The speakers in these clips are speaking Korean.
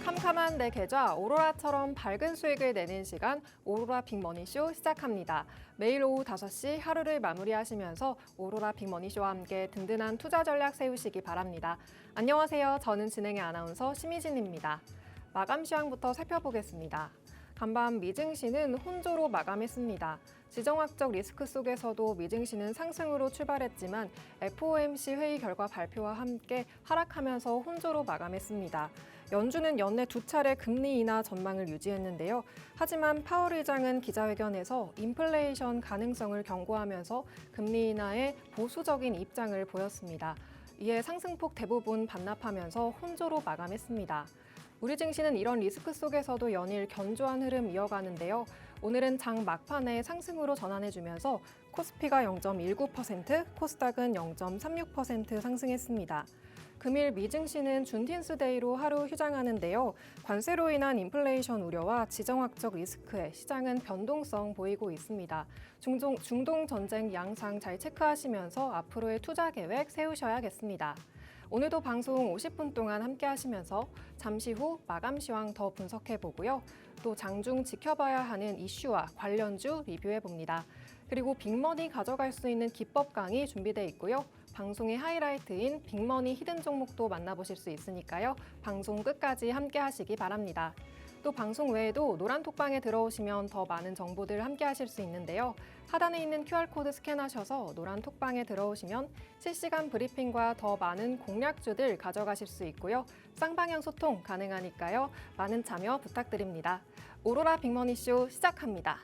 캄캄한 내 계좌 오로라처럼 밝은 수익을 내는 시간 오로라 빅머니쇼 시작합니다. 매일 오후 5시 하루를 마무리하시면서 오로라 빅머니쇼와 함께 든든한 투자 전략 세우시기 바랍니다. 안녕하세요. 저는 진행의 아나운서 심희진입니다. 마감 시황부터 살펴보겠습니다. 간밤 미증시는 혼조로 마감했습니다. 지정학적 리스크 속에서도 미증시는 상승으로 출발했지만 FOMC 회의 결과 발표와 함께 하락하면서 혼조로 마감했습니다. 연준은 연내 2차례 금리 인하 전망을 유지했는데요. 하지만 파월 의장은 기자회견에서 인플레이션 가능성을 경고하면서 금리 인하에 보수적인 입장을 보였습니다. 이에 상승폭 대부분 반납하면서 혼조로 마감했습니다. 우리 증시는 이런 리스크 속에서도 연일 견조한 흐름 이어가는데요. 오늘은 장 막판에 상승으로 전환해주면서 코스피가 0.19%, 코스닥은 0.36% 상승했습니다. 금일 미증시는 준틴스데이로 하루 휴장하는데요. 관세로 인한 인플레이션 우려와 지정학적 리스크에 시장은 변동성 보이고 있습니다. 중동 전쟁 양상 잘 체크하시면서 앞으로의 투자 계획 세우셔야겠습니다. 오늘도 방송 50분 동안 함께 하시면서 잠시 후 마감 시황 더 분석해 보고요. 또 장중 지켜봐야 하는 이슈와 관련주 리뷰해 봅니다. 그리고 빅머니 가져갈 수 있는 기법 강의 준비돼 있고요. 방송의 하이라이트인 빅머니 히든 종목도 만나보실 수 있으니까요. 방송 끝까지 함께 하시기 바랍니다. 또 방송 외에도 노란톡방에 들어오시면 더 많은 정보들 함께 하실 수 있는데요. 하단에 있는 QR코드 스캔하셔서 노란톡방에 들어오시면 실시간 브리핑과 더 많은 공략주들 가져가실 수 있고요. 쌍방향 소통 가능하니까요. 많은 참여 부탁드립니다. 오로라 빅머니쇼 시작합니다.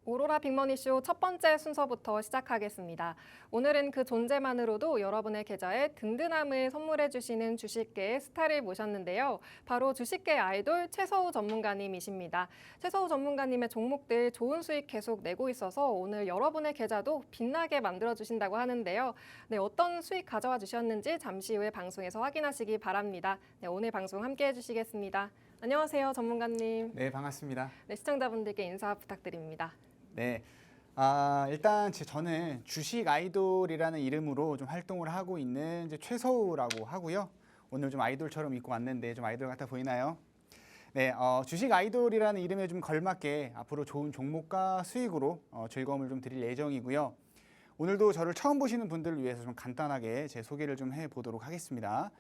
오로라 빅머니쇼 첫 번째 순서부터 시작하겠습니다. 오늘은 그 존재만으로도 여러분의 계좌에 든든함을 선물해 주시는 주식계의 스타를 모셨는데요. 바로 주식계 아이돌 최서우 전문가님이십니다. 최서우 전문가님의 종목들 좋은 수익 계속 내고 있어서 오늘 여러분의 계좌도 빛나게 만들어 주신다고 하는데요. 네, 어떤 수익 가져와 주셨는지 잠시 후에 방송에서 확인하시기 바랍니다. 네, 오늘 방송 함께 해주시겠습니다. 안녕하세요, 전문가님. 네, 반갑습니다. 네, 시청자분들께 인사 부탁드립니다. 네, 일단 저는 주식 아이돌이라는 이름으로 좀 활동을 하고 있는 이제 최서우라고 하고요. 오늘 좀 아이돌처럼 입고 왔는데 좀 아이돌 같아 보이나요? 네, 주식 아이돌이라는 이름에 좀 걸맞게 앞으로 좋은 종목과 수익으로 즐거움을 좀 드릴 예정이고요. 오늘도 저를 처음 보시는 분들을 위해서 좀 간단하게 제 소개를 좀 해보도록 하겠습니다.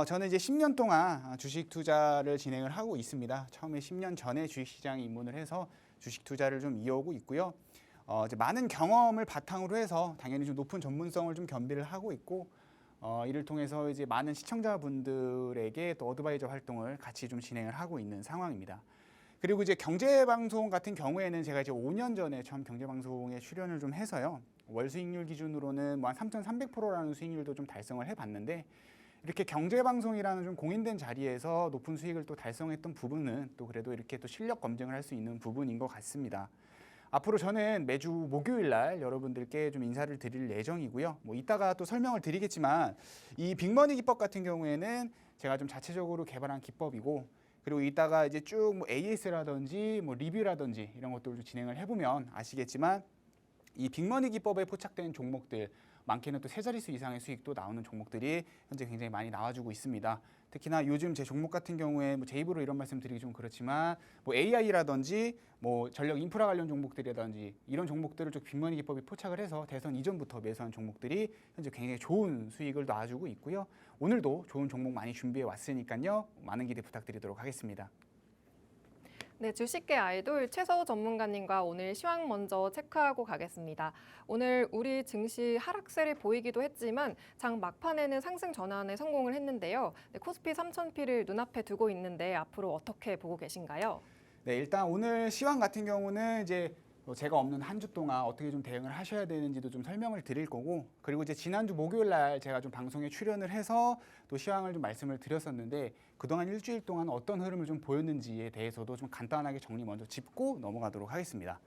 저는 이제 10년 동안 주식 투자를 진행을 하고 있습니다. 처음에 10년 전에 주식시장에 입문을 해서 주식 투자를 좀 이어오고 있고요. 이제 많은 경험을 바탕으로 해서 당연히 좀 높은 전문성을 좀 겸비를 하고 있고, 이를 통해서 이제 많은 시청자분들에게 또 어드바이저 활동을 같이 좀 진행을 하고 있는 상황입니다. 그리고 이제 경제방송 같은 경우에는 제가 이제 5년 전에 처음 경제방송에 출연을 좀 해서요. 월 수익률 기준으로는 뭐 한 3,300%라는 수익률도 좀 달성을 해봤는데, 이렇게 경제방송이라는 좀 공인된 자리에서 높은 수익을 또 달성했던 부분은 또 그래도 이렇게 또 실력 검증을 할 수 있는 부분인 것 같습니다. 앞으로 저는 매주 목요일 날 여러분들께 좀 인사를 드릴 예정이고요. 뭐 이따가 또 설명을 드리겠지만 이 빅머니 기법 같은 경우에는 제가 좀 자체적으로 개발한 기법이고, 그리고 이따가 이제 쭉 뭐 AS라든지 뭐 리뷰라든지 이런 것들을 좀 진행을 해보면 아시겠지만 이 빅머니 기법에 포착된 종목들, 많게는 또 세 자릿수 이상의 수익도 나오는 종목들이 현재 굉장히 많이 나와주고 있습니다. 특히나 요즘 제 종목 같은 경우에 제 입으로 이런 말씀 드리기 좀 그렇지만 AI라든지 전력 인프라 관련 종목들이라든지 이런 종목들을 좀 빅머니 기법이 포착을 해서 대선 이전부터 매수한 종목들이 현재 굉장히 좋은 수익을 놔주고 있고요. 오늘도 좋은 종목 많이 준비해 왔으니까요. 많은 기대 부탁드리도록 하겠습니다. 네, 주식계 아이돌 최서우 전문가님과 오늘 시황 먼저 체크하고 가겠습니다. 오늘 우리 증시 하락세를 보이기도 했지만 장 막판에는 상승 전환에 성공을 했는데요. 네, 코스피 3000P를 눈앞에 두고 있는데 앞으로 어떻게 보고 계신가요? 네, 일단 오늘 시황 같은 경우는 이제 제가 없는 한 주 동안 어떻게 좀 대응을 하셔야 되는지도 좀 설명을 드릴 거고, 그리고 이제 지난주 목요일 날 제가 좀 방송에 출연을 해서 또 시황을 좀 말씀을 드렸었는데 그동안 일주일 동안 어떤 흐름을 좀 보였는지에 대해서도 좀 간단하게 정리 먼저 짚고 넘어가도록 하겠습니다.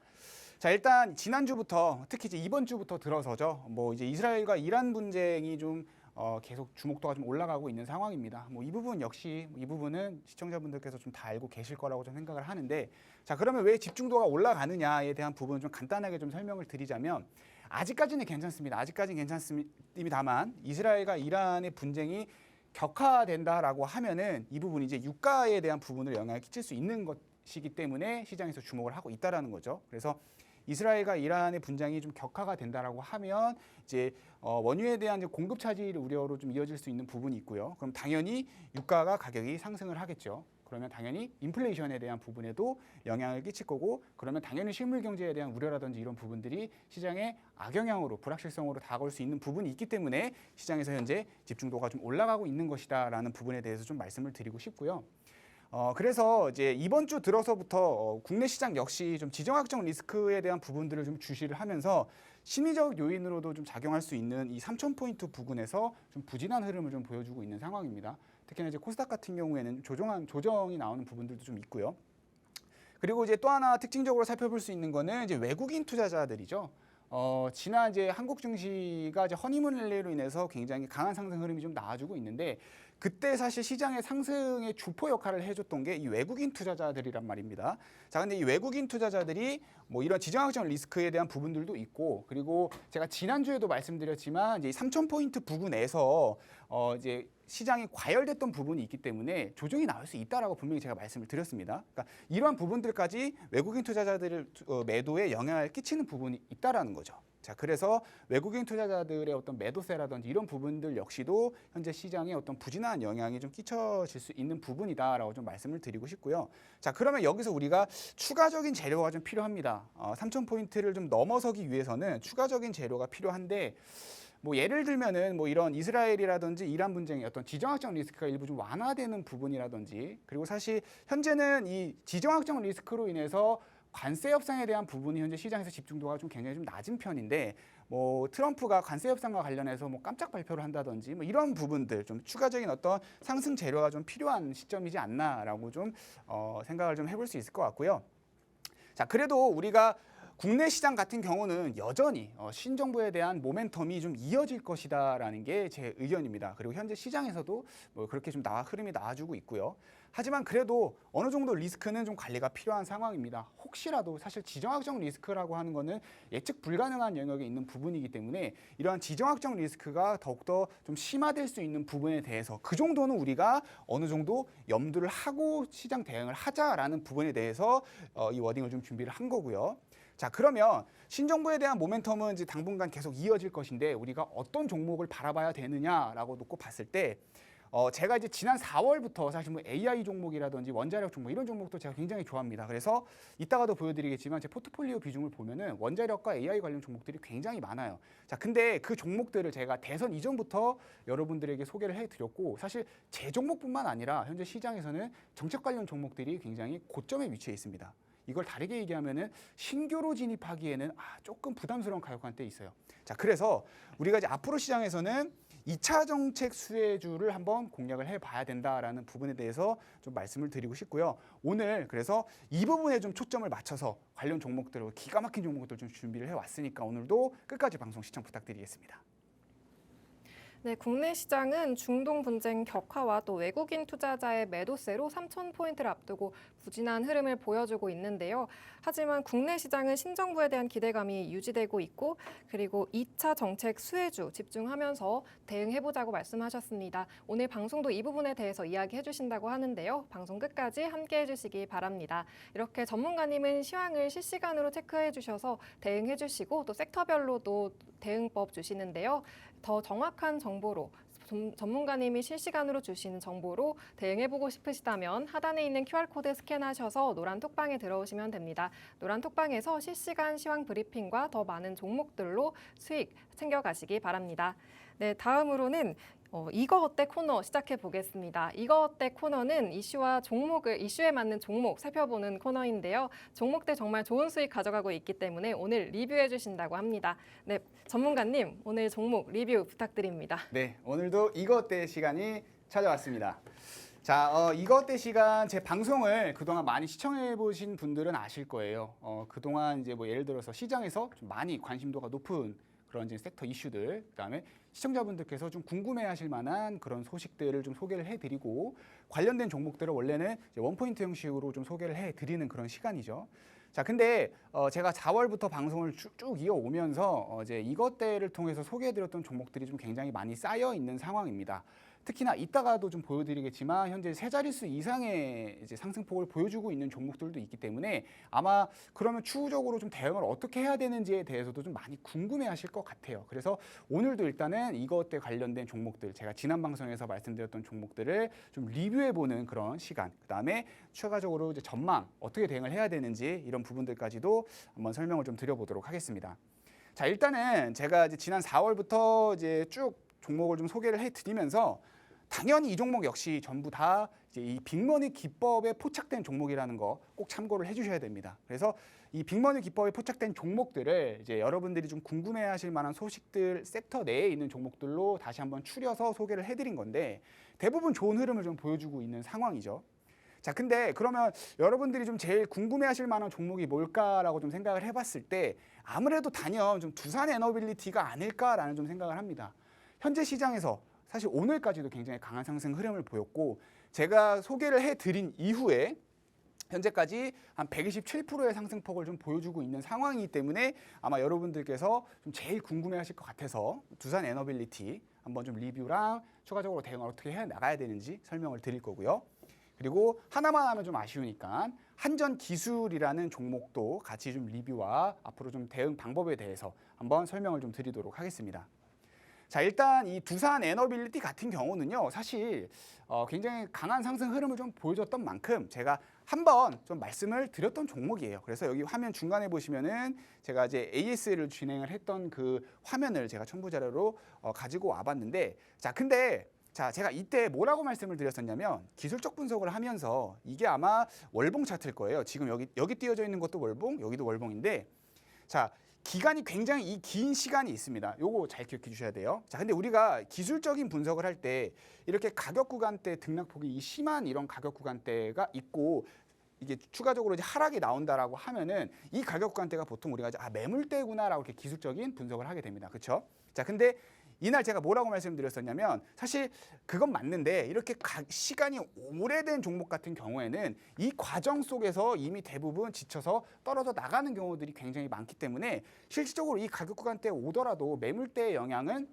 자, 일단 지난주부터 특히 이제 이번 주부터 들어서죠. 이제 이스라엘과 이란 분쟁이 좀 계속 주목도가 좀 올라가고 있는 상황입니다. 이 부분 역시 이 부분은 시청자분들께서 좀 다 알고 계실 거라고 좀 생각을 하는데, 자, 그러면 왜 집중도가 올라가느냐에 대한 부분을 좀 간단하게 좀 설명을 드리자면 아직까지는 괜찮습니다. 아직까지는 괜찮습니다만 이스라엘과 이란의 분쟁이 격화된다라고 하면은 이 부분이 이제 유가에 대한 부분을 영향을 끼칠 수 있는 것이기 때문에 시장에서 주목을 하고 있다라는 거죠. 그래서 이스라엘과 이란의 분쟁이 좀 격화가 된다라고 하면 이제 원유에 대한 이제 공급 차질 우려로 좀 이어질 수 있는 부분이 있고요. 그럼 당연히 유가가 가격이 상승을 하겠죠. 그러면 당연히 인플레이션에 대한 부분에도 영향을 끼칠 거고, 그러면 당연히 실물 경제에 대한 우려라든지 이런 부분들이 시장에 악영향으로 불확실성으로 다가올 수 있는 부분이 있기 때문에 시장에서 현재 집중도가 좀 올라가고 있는 것이다라는 부분에 대해서 좀 말씀을 드리고 싶고요. 그래서 이제 이번 주 들어서부터 국내 시장 역시 좀 지정학적 리스크에 대한 부분들을 좀 주시를 하면서 심리적 요인으로도 좀 작용할 수 있는 이 3,000포인트 부근에서 좀 부진한 흐름을 좀 보여주고 있는 상황입니다. 특히나 이제 코스닥 같은 경우에는 조정이 나오는 부분들도 좀 있고요. 그리고 이제 또 하나 특징적으로 살펴볼 수 있는 거는 이제 외국인 투자자들이죠. 지난 이제 한국 증시가 이제 허니문 랠리로 인해서 굉장히 강한 상승 흐름이 좀 나와주고 있는데, 그때 사실 시장의 상승의 주포 역할을 해줬던 게 이 외국인 투자자들이란 말입니다. 자, 근데 이 외국인 투자자들이 이런 지정학적 리스크에 대한 부분들도 있고, 그리고 제가 지난주에도 말씀드렸지만 이제 3,000포인트 부근에서 이제 시장이 과열됐던 부분이 있기 때문에 조정이 나올 수 있다라고 분명히 제가 말씀을 드렸습니다. 그러니까 이러한 부분들까지 외국인 투자자들 매도에 영향을 끼치는 부분이 있다라는 거죠. 자, 그래서 외국인 투자자들의 어떤 매도세라든지 이런 부분들 역시도 현재 시장에 어떤 부진한 영향이 좀 끼쳐질 수 있는 부분이다라고 좀 말씀을 드리고 싶고요. 자, 그러면 여기서 우리가 추가적인 재료가 좀 필요합니다. 3,000포인트를 좀 넘어서기 위해서는 추가적인 재료가 필요한데, 예를 들면은 이런 이스라엘이라든지 이란 분쟁의 어떤 지정학적 리스크가 일부 좀 완화되는 부분이라든지, 그리고 사실 현재는 이 지정학적 리스크로 인해서 관세 협상에 대한 부분이 현재 시장에서 집중도가 좀 굉장히 좀 낮은 편인데, 트럼프가 관세 협상과 관련해서 깜짝 발표를 한다든지 이런 부분들 좀 추가적인 어떤 상승 재료가 좀 필요한 시점이지 않나라고 좀 생각을 좀 해볼 수 있을 것 같고요. 자, 그래도 우리가 국내 시장 같은 경우는 여전히 신정부에 대한 모멘텀이 좀 이어질 것이다라는 게 제 의견입니다. 그리고 현재 시장에서도 그렇게 좀 흐름이 나와주고 있고요. 하지만 그래도 어느 정도 리스크는 좀 관리가 필요한 상황입니다. 혹시라도 사실 지정학적 리스크라고 하는 거는 예측 불가능한 영역에 있는 부분이기 때문에 이러한 지정학적 리스크가 더욱더 좀 심화될 수 있는 부분에 대해서 그 정도는 우리가 어느 정도 염두를 하고 시장 대응을 하자라는 부분에 대해서 이 워딩을 좀 준비를 한 거고요. 자, 그러면 신정부에 대한 모멘텀은 이제 당분간 계속 이어질 것인데 우리가 어떤 종목을 바라봐야 되느냐라고 놓고 봤을 때 제가 이제 지난 4월부터 사실 AI 종목이라든지 원자력 종목 이런 종목도 제가 굉장히 좋아합니다. 그래서 이따가도 보여드리겠지만 제 포트폴리오 비중을 보면은 원자력과 AI 관련 종목들이 굉장히 많아요. 자, 근데 그 종목들을 제가 대선 이전부터 여러분들에게 소개를 해드렸고, 사실 제 종목뿐만 아니라 현재 시장에서는 정책 관련 종목들이 굉장히 고점에 위치해 있습니다. 이걸 다르게 얘기하면은 신규로 진입하기에는 조금 부담스러운 가격관대에 있어요. 자, 그래서 우리가 이제 앞으로 시장에서는 2차 정책 수혜주를 한번 공략을 해봐야 된다라는 부분에 대해서 좀 말씀을 드리고 싶고요. 오늘 그래서 이 부분에 좀 초점을 맞춰서 관련 종목들, 기가 막힌 종목들 좀 준비를 해왔으니까 오늘도 끝까지 방송 시청 부탁드리겠습니다. 네, 국내 시장은 중동 분쟁 격화와 또 외국인 투자자의 매도세로 3,000포인트를 앞두고 부진한 흐름을 보여주고 있는데요. 하지만 국내 시장은 신정부에 대한 기대감이 유지되고 있고 그리고 2차 정책 수혜주 집중하면서 대응해보자고 말씀하셨습니다. 오늘 방송도 이 부분에 대해서 이야기해 주신다고 하는데요. 방송 끝까지 함께해 주시기 바랍니다. 이렇게 전문가님은 시황을 실시간으로 체크해 주셔서 대응해 주시고 또 섹터별로도 대응법 주시는데요. 더 정확한 정보로 전문가님이 실시간으로 주시는 정보로 대응해보고 싶으시다면 하단에 있는 QR코드 스캔하셔서 노란 톡방에 들어오시면 됩니다. 노란 톡방에서 실시간 시황 브리핑과 더 많은 종목들로 수익 챙겨가시기 바랍니다. 네, 다음으로는 이거 어때 코너 시작해 보겠습니다. 이거 어때 코너는 이슈에 맞는 종목 살펴보는 코너인데요. 종목들 정말 좋은 수익 가져가고 있기 때문에 오늘 리뷰해 주신다고 합니다. 네, 전문가님 오늘 종목 리뷰 부탁드립니다. 네, 오늘도 이거 어때 시간이 찾아왔습니다. 자, 이거 어때 시간 제 방송을 그동안 많이 시청해 보신 분들은 아실 거예요. 그동안 이제 뭐 예를 들어서 시장에서 좀 많이 관심도가 높은 그런 이제 섹터 이슈들, 그다음에 시청자분들께서 좀 궁금해하실 만한 그런 소식들을 좀 소개를 해드리고 관련된 종목들을 원래는 이제 원포인트 형식으로 좀 소개를 해드리는 그런 시간이죠. 자, 근데 제가 4월부터 방송을 쭉 이어오면서 이제 이것들을 통해서 소개해드렸던 종목들이 좀 굉장히 많이 쌓여 있는 상황입니다. 특히나 이따가도 좀 보여드리겠지만 현재 세 자릿수 이상의 이제 상승폭을 보여주고 있는 종목들도 있기 때문에 아마 그러면 추후적으로 좀 대응을 어떻게 해야 되는지에 대해서도 좀 많이 궁금해하실 것 같아요. 그래서 오늘도 일단은 이것에 관련된 종목들, 제가 지난 방송에서 말씀드렸던 종목들을 좀 리뷰해보는 그런 시간, 그다음에 추가적으로 이제 전망 어떻게 대응을 해야 되는지 이런 부분들까지도 한번 설명을 좀 드려보도록 하겠습니다. 자, 일단은 제가 이제 지난 4월부터 이제 쭉 종목을 좀 소개를 해드리면서 당연히 이 종목 역시 전부 다 이제 이 빅머니 기법에 포착된 종목이라는 거 꼭 참고를 해주셔야 됩니다. 그래서 이 빅머니 기법에 포착된 종목들을 이제 여러분들이 좀 궁금해하실 만한 소식들 섹터 내에 있는 종목들로 다시 한번 추려서 소개를 해드린 건데 대부분 좋은 흐름을 좀 보여주고 있는 상황이죠. 자, 근데 그러면 여러분들이 좀 제일 궁금해하실 만한 종목이 뭘까라고 좀 생각을 해봤을 때 아무래도 단연 좀 두산 에너빌리티가 아닐까라는 좀 생각을 합니다. 현재 시장에서 사실 오늘까지도 굉장히 강한 상승 흐름을 보였고 제가 소개를 해드린 이후에 현재까지 한 127%의 상승폭을 좀 보여주고 있는 상황이기 때문에 아마 여러분들께서 좀 제일 궁금해하실 것 같아서 두산 에너빌리티 한번 좀 리뷰랑 추가적으로 대응을 어떻게 해 나가야 되는지 설명을 드릴 거고요. 그리고 하나만 하면 좀 아쉬우니까 한전기술이라는 종목도 같이 좀 리뷰와 앞으로 좀 대응 방법에 대해서 한번 설명을 좀 드리도록 하겠습니다. 자, 일단 이 두산 에너빌리티 같은 경우는요, 사실 굉장히 강한 상승 흐름을 좀 보여줬던 만큼 제가 한번 좀 말씀을 드렸던 종목이에요. 그래서 여기 화면 중간에 보시면은 제가 이제 AS를 진행을 했던 그 화면을 제가 첨부 자료로 가지고 와봤는데, 자, 근데 제가 이때 뭐라고 말씀을 드렸었냐면 기술적 분석을 하면서 이게 아마 월봉 차트일 거예요. 지금 여기 띄어져 있는 것도 월봉, 여기도 월봉인데, 자, 기간이 굉장히 이 긴 시간이 있습니다. 요거 잘 기억해 주셔야 돼요. 자, 근데 우리가 기술적인 분석을 할 때 이렇게 가격 구간대 등락폭이 심한 이런 가격 구간대가 있고 이게 추가적으로 이제 하락이 나온다라고 하면은 이 가격 구간대가 보통 우리가 이제 매물대구나라고 이렇게 기술적인 분석을 하게 됩니다. 그렇죠? 자, 근데 이날 제가 뭐라고 말씀드렸었냐면 사실 그건 맞는데 이렇게 시간이 오래된 종목 같은 경우에는 이 과정 속에서 이미 대부분 지쳐서 떨어져 나가는 경우들이 굉장히 많기 때문에 실질적으로 이 가격 구간대에 오더라도 매물대의 영향은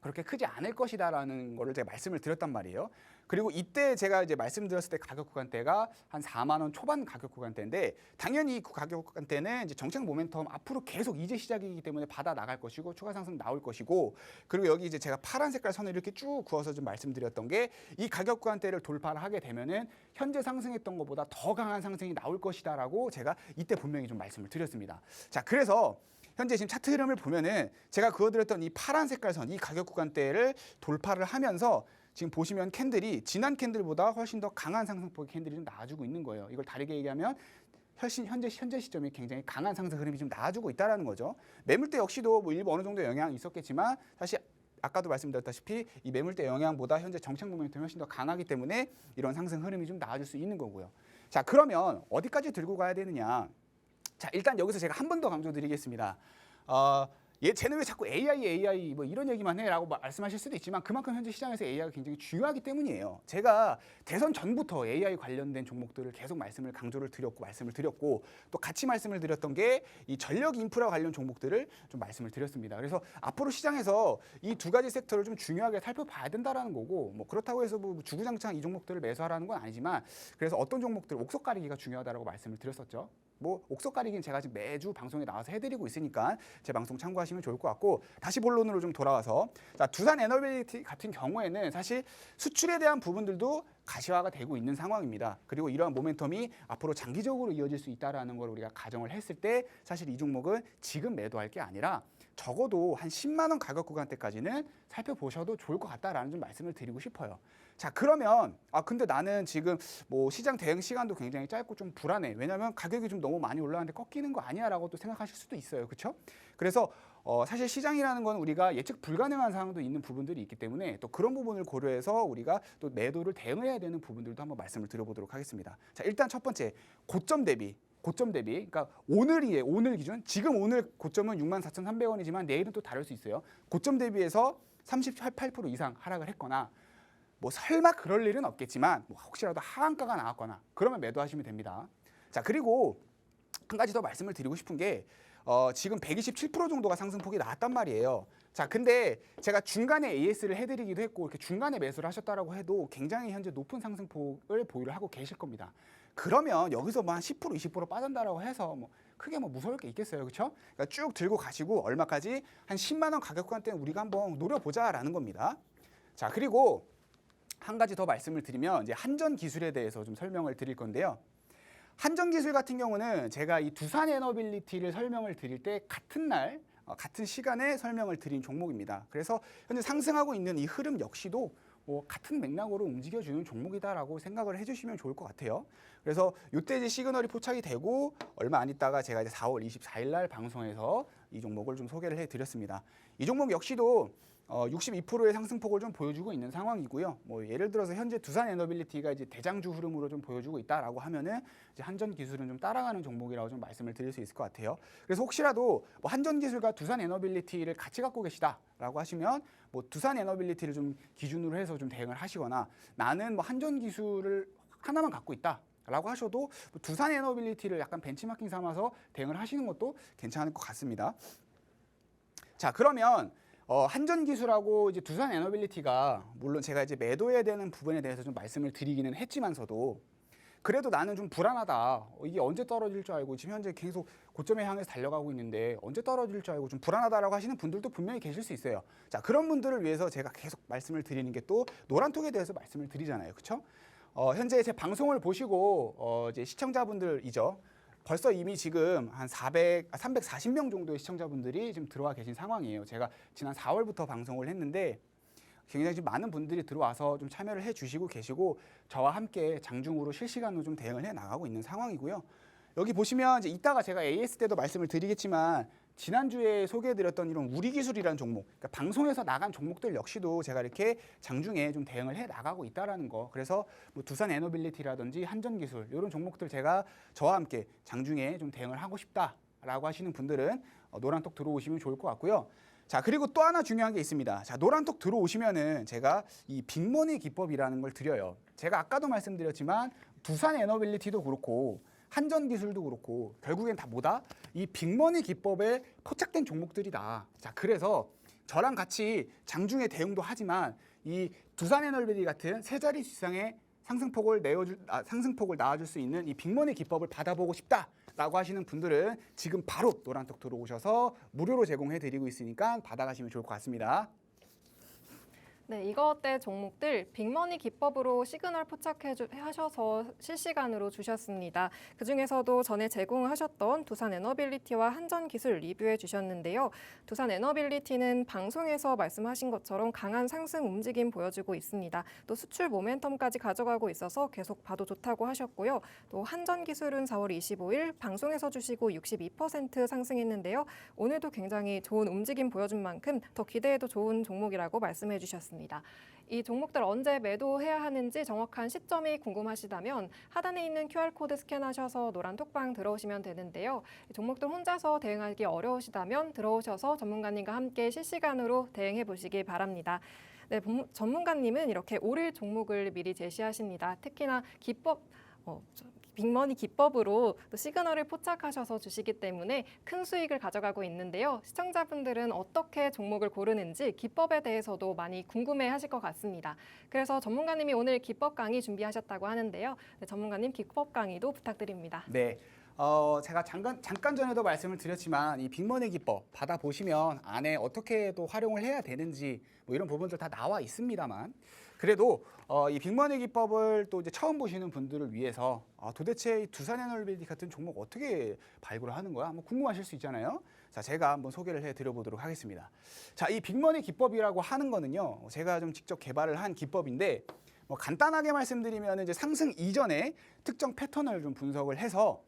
그렇게 크지 않을 것이다라는 거를 제가 말씀을 드렸단 말이에요. 그리고 이때 제가 이제 말씀드렸을 때 가격 구간대가 한 4만 원 초반 가격 구간대인데 당연히 그 가격 구간대는 이제 정책 모멘텀 앞으로 계속 이제 시작이기 때문에 받아 나갈 것이고 추가 상승 나올 것이고 그리고 여기 이제 제가 파란 색깔 선을 이렇게 쭉 그어서 좀 말씀드렸던 게 이 가격 구간대를 돌파를 하게 되면은 현재 상승했던 것보다 더 강한 상승이 나올 것이다라고 제가 이때 분명히 좀 말씀을 드렸습니다. 자, 그래서 현재 지금 차트 흐름을 보면은 제가 그어드렸던 이 파란 색깔 선, 이 가격 구간대를 돌파를 하면서 지금 보시면 캔들이 지난 캔들보다 훨씬 더 강한 상승폭의 캔들이 좀 나와주고 있는 거예요. 이걸 다르게 얘기하면 현재 시점이 굉장히 강한 상승 흐름이 좀 나와주고 있다는 거죠. 매물대 역시도 뭐 일부 어느 정도 영향이 있었겠지만 사실 아까도 말씀드렸다시피 이 매물대 영향보다 현재 정책 모멘텀이 훨씬 더 강하기 때문에 이런 상승 흐름이 좀 나와줄 수 있는 거고요. 자, 그러면 어디까지 들고 가야 되느냐? 자, 일단 여기서 제가 한 번 더 강조드리겠습니다. 쟤는 왜 자꾸 AI 뭐 이런 얘기만 해라고 말씀하실 수도 있지만 그만큼 현재 시장에서 AI가 굉장히 중요하기 때문이에요. 제가 대선 전부터 AI 관련된 종목들을 계속 강조를 드렸고 말씀을 드렸고 또 같이 말씀을 드렸던 게 이 전력 인프라 관련 종목들을 좀 말씀을 드렸습니다. 그래서 앞으로 시장에서 이 두 가지 섹터를 좀 중요하게 살펴봐야 된다라는 거고 뭐 그렇다고 해서 뭐 주구장창 이 종목들을 매수하라는 건 아니지만 그래서 어떤 종목들 옥석 가리기가 중요하다라고 말씀을 드렸었죠. 뭐 옥석 가리기는 제가 지금 매주 방송에 나와서 해드리고 있으니까 제 방송 참고하시면 좋을 것 같고 다시 본론으로 좀 돌아와서 자, 두산 에너빌리티 같은 경우에는 사실 수출에 대한 부분들도 가시화가 되고 있는 상황입니다. 그리고 이러한 모멘텀이 앞으로 장기적으로 이어질 수 있다라는 걸 우리가 가정을 했을 때 사실 이 종목은 지금 매도할 게 아니라 적어도 한 10만 원 가격 구간대까지는 살펴보셔도 좋을 것 같다라는 좀 말씀을 드리고 싶어요. 자, 그러면 근데 나는 지금 뭐 시장 대응 시간도 굉장히 짧고 좀 불안해. 왜냐하면 가격이 좀 너무 많이 올라가는데 꺾이는 거 아니야라고 또 생각하실 수도 있어요. 그렇죠? 그래서 사실 시장이라는 건 우리가 예측 불가능한 상황도 있는 부분들이 있기 때문에 또 그런 부분을 고려해서 우리가 또 매도를 대응해야 되는 부분들도 한번 말씀을 드려보도록 하겠습니다. 자, 일단 첫 번째 고점 대비, 그러니까 오늘 기준, 지금 오늘 고점은 64,300원이지만 내일은 또 다를 수 있어요. 고점 대비해서 38% 이상 하락을 했거나 뭐 설마 그럴 일은 없겠지만 뭐 혹시라도 하한가가 나왔거나 그러면 매도하시면 됩니다. 자, 그리고 한 가지 더 말씀을 드리고 싶은 게 지금 127% 정도가 상승폭이 나왔단 말이에요. 자, 근데 제가 중간에 AS를 해드리기도 했고 이렇게 중간에 매수를 하셨다라고 해도 굉장히 현재 높은 상승폭을 보유를 하고 계실 겁니다. 그러면 여기서 뭐 한 10% 20% 빠진다라고 해서 뭐 크게 뭐 무서울 게 있겠어요, 그렇죠? 그러니까 쭉 들고 가시고 얼마까지 한 10만 원 가격 구간대는 우리가 한번 노려보자라는 겁니다. 자, 그리고 한 가지 더 말씀을 드리면 이제 한전 기술에 대해서 좀 설명을 드릴 건데요. 한전 기술 같은 경우는 제가 이 두산 에너빌리티를 설명을 드릴 때 같은 날 같은 시간에 설명을 드린 종목입니다. 그래서 현재 상승하고 있는 이 흐름 역시도 뭐 같은 맥락으로 움직여주는 종목이다라고 생각을 해주시면 좋을 것 같아요. 그래서 이때 이제 시그널이 포착이 되고 얼마 안 있다가 제가 이제 4월 24일 날 방송에서 이 종목을 좀 소개를 해드렸습니다. 이 종목 역시도 62%의 상승폭을 좀 보여주고 있는 상황이고요. 뭐 예를 들어서 현재 두산 에너빌리티가 이제 대장주 흐름으로 좀 보여주고 있다라고 하면은 이제 한전 기술은 좀 따라가는 종목이라고 좀 말씀을 드릴 수 있을 것 같아요. 그래서 혹시라도 뭐 한전 기술과 두산 에너빌리티를 같이 갖고 계시다라고 하시면 뭐 두산 에너빌리티를 좀 기준으로 해서 좀 대응을 하시거나 나는 뭐 한전 기술을 하나만 갖고 있다라고 하셔도 뭐 두산 에너빌리티를 약간 벤치마킹 삼아서 대응을 하시는 것도 괜찮을 것 같습니다. 자, 그러면 한전 기술하고 이제 두산 에너빌리티가 물론 제가 이제 매도해야 되는 부분에 대해서 좀 말씀을 드리기는 했지만서도 그래도 나는 좀 불안하다. 이게 언제 떨어질 줄 알고 지금 현재 계속 고점에 향해서 달려가고 있는데 언제 떨어질 줄 알고 좀 불안하다라고 하시는 분들도 분명히 계실 수 있어요. 자, 그런 분들을 위해서 제가 계속 말씀을 드리는 게 또 노란톡에 대해서 말씀을 드리잖아요. 그렇죠? 현재 제 방송을 보시고 이제 시청자분들이죠. 벌써 이미 지금 한 340명 정도의 시청자분들이 지금 들어와 계신 상황이에요. 제가 지난 4월부터 방송을 했는데 굉장히 좀 많은 분들이 들어와서 좀 참여를 해주시고 계시고 저와 함께 장중으로 실시간으로 좀 대응을 해 나가고 있는 상황이고요. 여기 보시면 이제 이따가 제가 AS 때도 말씀을 드리겠지만 지난주에 소개해드렸던 이런 우리기술이라는 종목, 그러니까 방송에서 나간 종목들 역시도 제가 이렇게 장중에 좀 대응을 해 나가고 있다라는 거. 그래서 뭐 두산 에너빌리티라든지 한전기술 이런 종목들 제가 저와 함께 장중에 좀 대응을 하고 싶다라고 하시는 분들은 노란톡 들어오시면 좋을 것 같고요. 자, 그리고 또 하나 중요한 게 있습니다. 자, 노란톡 들어오시면은 제가 이 빅머니 기법이라는 걸 드려요. 제가 아까도 말씀드렸지만 두산 에너빌리티도 그렇고 한전기술도 그렇고 결국엔 다 뭐다? 이 빅머니 기법에 포착된 종목들이다. 자, 그래서 저랑 같이 장중에 대응도 하지만 이 두산 에너빌리티 같은 세 자릿수 이상의 상승폭을 낳아줄 수 있는 이 빅머니 기법을 받아보고 싶다라고 하시는 분들은 지금 바로 노란톡 들어오셔서 무료로 제공해드리고 있으니까 받아가시면 좋을 것 같습니다. 네, 이거때 종목들 빅머니 기법으로 시그널 포착하셔서 실시간으로 주셨습니다. 그중에서도 전에 제공하셨던 두산 에너빌리티와 한전기술 리뷰해 주셨는데요. 두산 에너빌리티는 방송에서 말씀하신 것처럼 강한 상승 움직임 보여주고 있습니다. 또 수출 모멘텀까지 가져가고 있어서 계속 봐도 좋다고 하셨고요. 또 한전기술은 4월 25일 방송에서 주시고 62% 상승했는데요. 오늘도 굉장히 좋은 움직임 보여준 만큼 더 기대해도 좋은 종목이라고 말씀해 주셨습니다. 이 종목들 언제 매도해야 하는지 정확한 시점이 궁금하시다면 하단에 있는 QR코드 스캔하셔서 노란 톡방 들어오시면 되는데요. 이 종목들 혼자서 대응하기 어려우시다면 들어오셔서 전문가님과 함께 실시간으로 대응해 보시기 바랍니다. 네, 전문가님은 이렇게 오를 종목을 미리 제시하십니다. 특히나 빅머니 기법으로 또 시그널을 포착하셔서 주시기 때문에 큰 수익을 가져가고 있는데요. 시청자분들은 어떻게 종목을 고르는지 기법에 대해서도 많이 궁금해하실 것 같습니다. 그래서 전문가님이 오늘 기법 강의 준비하셨다고 하는데요. 네, 전문가님 기법 강의도 부탁드립니다. 네. 제가 잠깐 전에도 말씀을 드렸지만 이 빅머니 기법 받아보시면 안에 어떻게 또 활용을 해야 되는지 뭐 이런 부분들 다 나와 있습니다만 그래도 이 빅머니 기법을 또 이제 처음 보시는 분들을 위해서 도대체 이 두산 에너빌리티 같은 종목 어떻게 발굴을 하는 거야? 한번 궁금하실 수 있잖아요. 자, 제가 한번 소개를 해드려보도록 하겠습니다. 자, 이 빅머니 기법이라고 하는 거는요, 제가 좀 직접 개발을 한 기법인데 뭐 간단하게 말씀드리면 이제 상승 이전에 특정 패턴을 좀 분석을 해서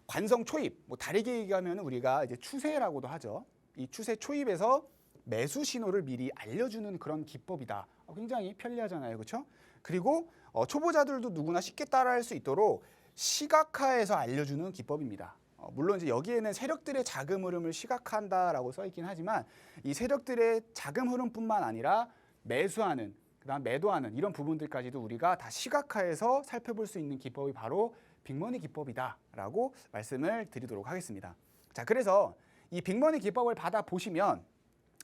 관성 초입, 뭐 다르게 얘기하면 우리가 이제 추세라고도 하죠. 이 추세 초입에서 매수 신호를 미리 알려주는 그런 기법이다. 굉장히 편리하잖아요, 그렇죠? 그리고 초보자들도 누구나 쉽게 따라할 수 있도록 시각화해서 알려주는 기법입니다. 물론 이제 여기에는 세력들의 자금 흐름을 시각화한다라고 써 있긴 하지만 이 세력들의 자금 흐름뿐만 아니라 매수하는, 그다음 매도하는 이런 부분들까지도 우리가 다 시각화해서 살펴볼 수 있는 기법이 바로 빅머니 기법이다라고 말씀을 드리도록 하겠습니다. 자, 그래서 이 빅머니 기법을 받아 보시면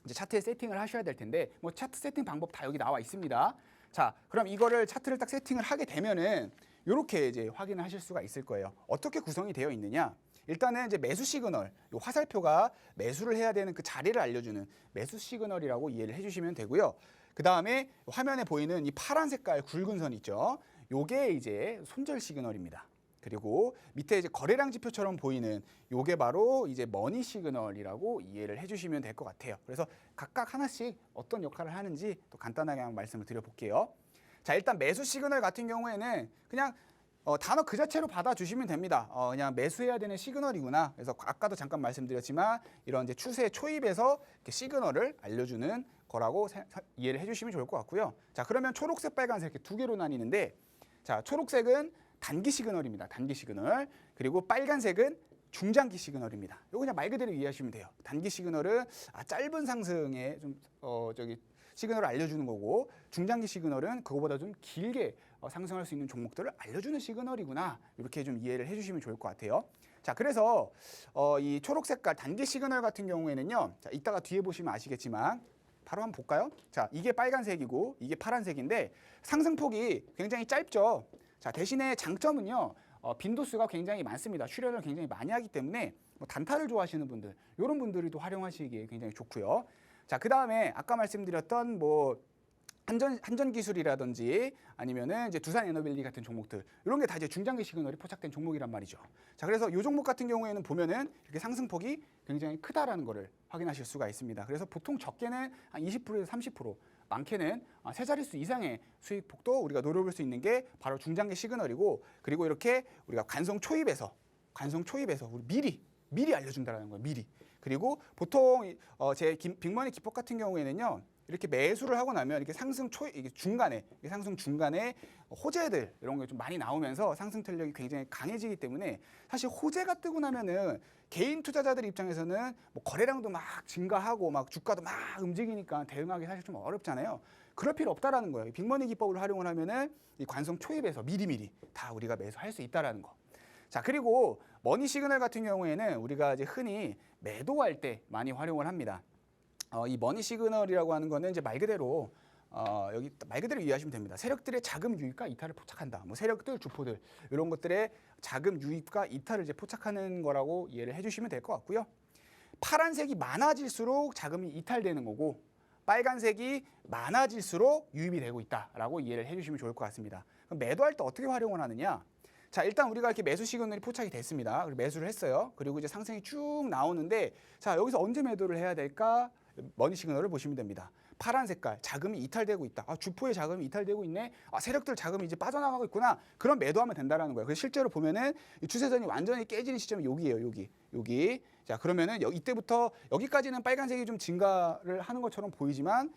이제 차트에 세팅을 하셔야 될 텐데 뭐 차트 세팅 방법 다 여기 나와 있습니다. 자, 그럼 이거를 차트를 딱 세팅을 하게 되면은 이렇게 이제 확인을 하실 수가 있을 거예요. 어떻게 구성이 되어 있느냐? 일단은 이제 매수 시그널, 이 화살표가 매수를 해야 되는 그 자리를 알려주는 매수 시그널이라고 이해를 해주시면 되고요. 그 다음에 화면에 보이는 이 파란 색깔 굵은 선 있죠? 요게 이제 손절 시그널입니다. 그리고 밑에 이제 거래량 지표처럼 보이는 요게 바로 이제 머니 시그널이라고 이해를 해주시면 될 것 같아요. 그래서 각각 하나씩 어떤 역할을 하는지 또 간단하게 한번 말씀을 드려볼게요. 자, 일단 매수 시그널 같은 경우에는 그냥 단어 그 자체로 받아주시면 됩니다. 그냥 매수해야 되는 시그널이구나. 그래서 아까도 잠깐 말씀드렸지만 이런 이제 추세 초입에서 이렇게 시그널을 알려주는 거라고 이해를 해주시면 좋을 것 같고요. 자, 그러면 초록색, 빨간색 이렇게 두 개로 나뉘는데, 자, 초록색은 단기 시그널입니다. 단기 시그널. 그리고 빨간색은 중장기 시그널입니다. 이거 그냥 말 그대로 이해하시면 돼요. 단기 시그널은 짧은 상승에 좀 시그널을 알려주는 거고, 중장기 시그널은 그거보다 좀 길게 상승할 수 있는 종목들을 알려주는 시그널이구나. 이렇게 좀 이해를 해주시면 좋을 것 같아요. 자, 그래서 이 초록 색깔 단기 시그널 같은 경우에는요. 자, 이따가 뒤에 보시면 아시겠지만 바로 한번 볼까요? 자, 이게 빨간색이고 이게 파란색인데 상승폭이 굉장히 짧죠. 자, 대신에 장점은요. 빈도수가 굉장히 많습니다. 출혈을 굉장히 많이 하기 때문에 뭐 단타를 좋아하시는 분들, 이런 분들이 또 활용하시기에 굉장히 좋고요. 자, 그 다음에 아까 말씀드렸던 뭐 한전 기술이라든지 아니면은 이제 두산 에너빌리티 같은 종목들, 이런 게 다 이제 중장기 시그널이 포착된 종목이란 말이죠. 자, 그래서 이 종목 같은 경우에는 보면은 이렇게 상승폭이 굉장히 크다라는 거를 확인하실 수가 있습니다. 그래서 보통 적게는 한 20%에서 30%, 많게는 세 자릿수 이상의 수익폭도 우리가 노려볼 수 있는 게 바로 중장기 시그널이고, 그리고 이렇게 우리가 관성 초입에서 우리 미리 알려준다라는 거예요. 미리. 그리고 보통 제 빅머니 기법 같은 경우에는요. 이렇게 매수를 하고 나면 이렇게 상승 중간에 호재들 이런 게 좀 많이 나오면서 상승 탄력이 굉장히 강해지기 때문에 사실 호재가 뜨고 나면은 개인 투자자들 입장에서는 뭐 거래량도 막 증가하고 막 주가도 막 움직이니까 대응하기 사실 좀 어렵잖아요. 그럴 필요 없다라는 거예요. 빅머니 기법을 활용을 하면은 이 관성 초입에서 미리미리 다 우리가 매수할 수 있다라는 거. 자, 그리고 머니 시그널 같은 경우에는 우리가 이제 흔히 매도할 때 많이 활용을 합니다. 이 머니 시그널이라고 하는 거는 이제 말 그대로 여기 말 그대로 이해하시면 됩니다. 세력들의 자금 유입과 이탈을 포착한다. 뭐 세력들, 주포들 이런 것들의 자금 유입과 이탈을 이제 포착하는 거라고 이해를 해주시면 될 것 같고요. 파란색이 많아질수록 자금이 이탈되는 거고, 빨간색이 많아질수록 유입이 되고 있다라고 이해를 해주시면 좋을 것 같습니다. 그럼 매도할 때 어떻게 활용을 하느냐? 자, 일단 우리가 이렇게 매수 시그널이 포착이 됐습니다. 그리고 매수를 했어요. 그리고 이제 상승이 쭉 나오는데, 자, 여기서 언제 매도를 해야 될까? 머니 시그널을 보시면 됩니다. 파란 색깔, 자금이 이탈되고 있다. 주포의 자금이 이탈되고 있네. 세력들 자금이 이제 빠져나가고 있구나. 그럼 매도하면 된다라는 거예요. 그래서 실제로 보면은 이 추세선이 완전히 깨지는 시점이 여기예요. 여기. 자, 그러면은 이때부터 여기까지는 빨간색이 좀 증가를 하는 것처럼 보이지만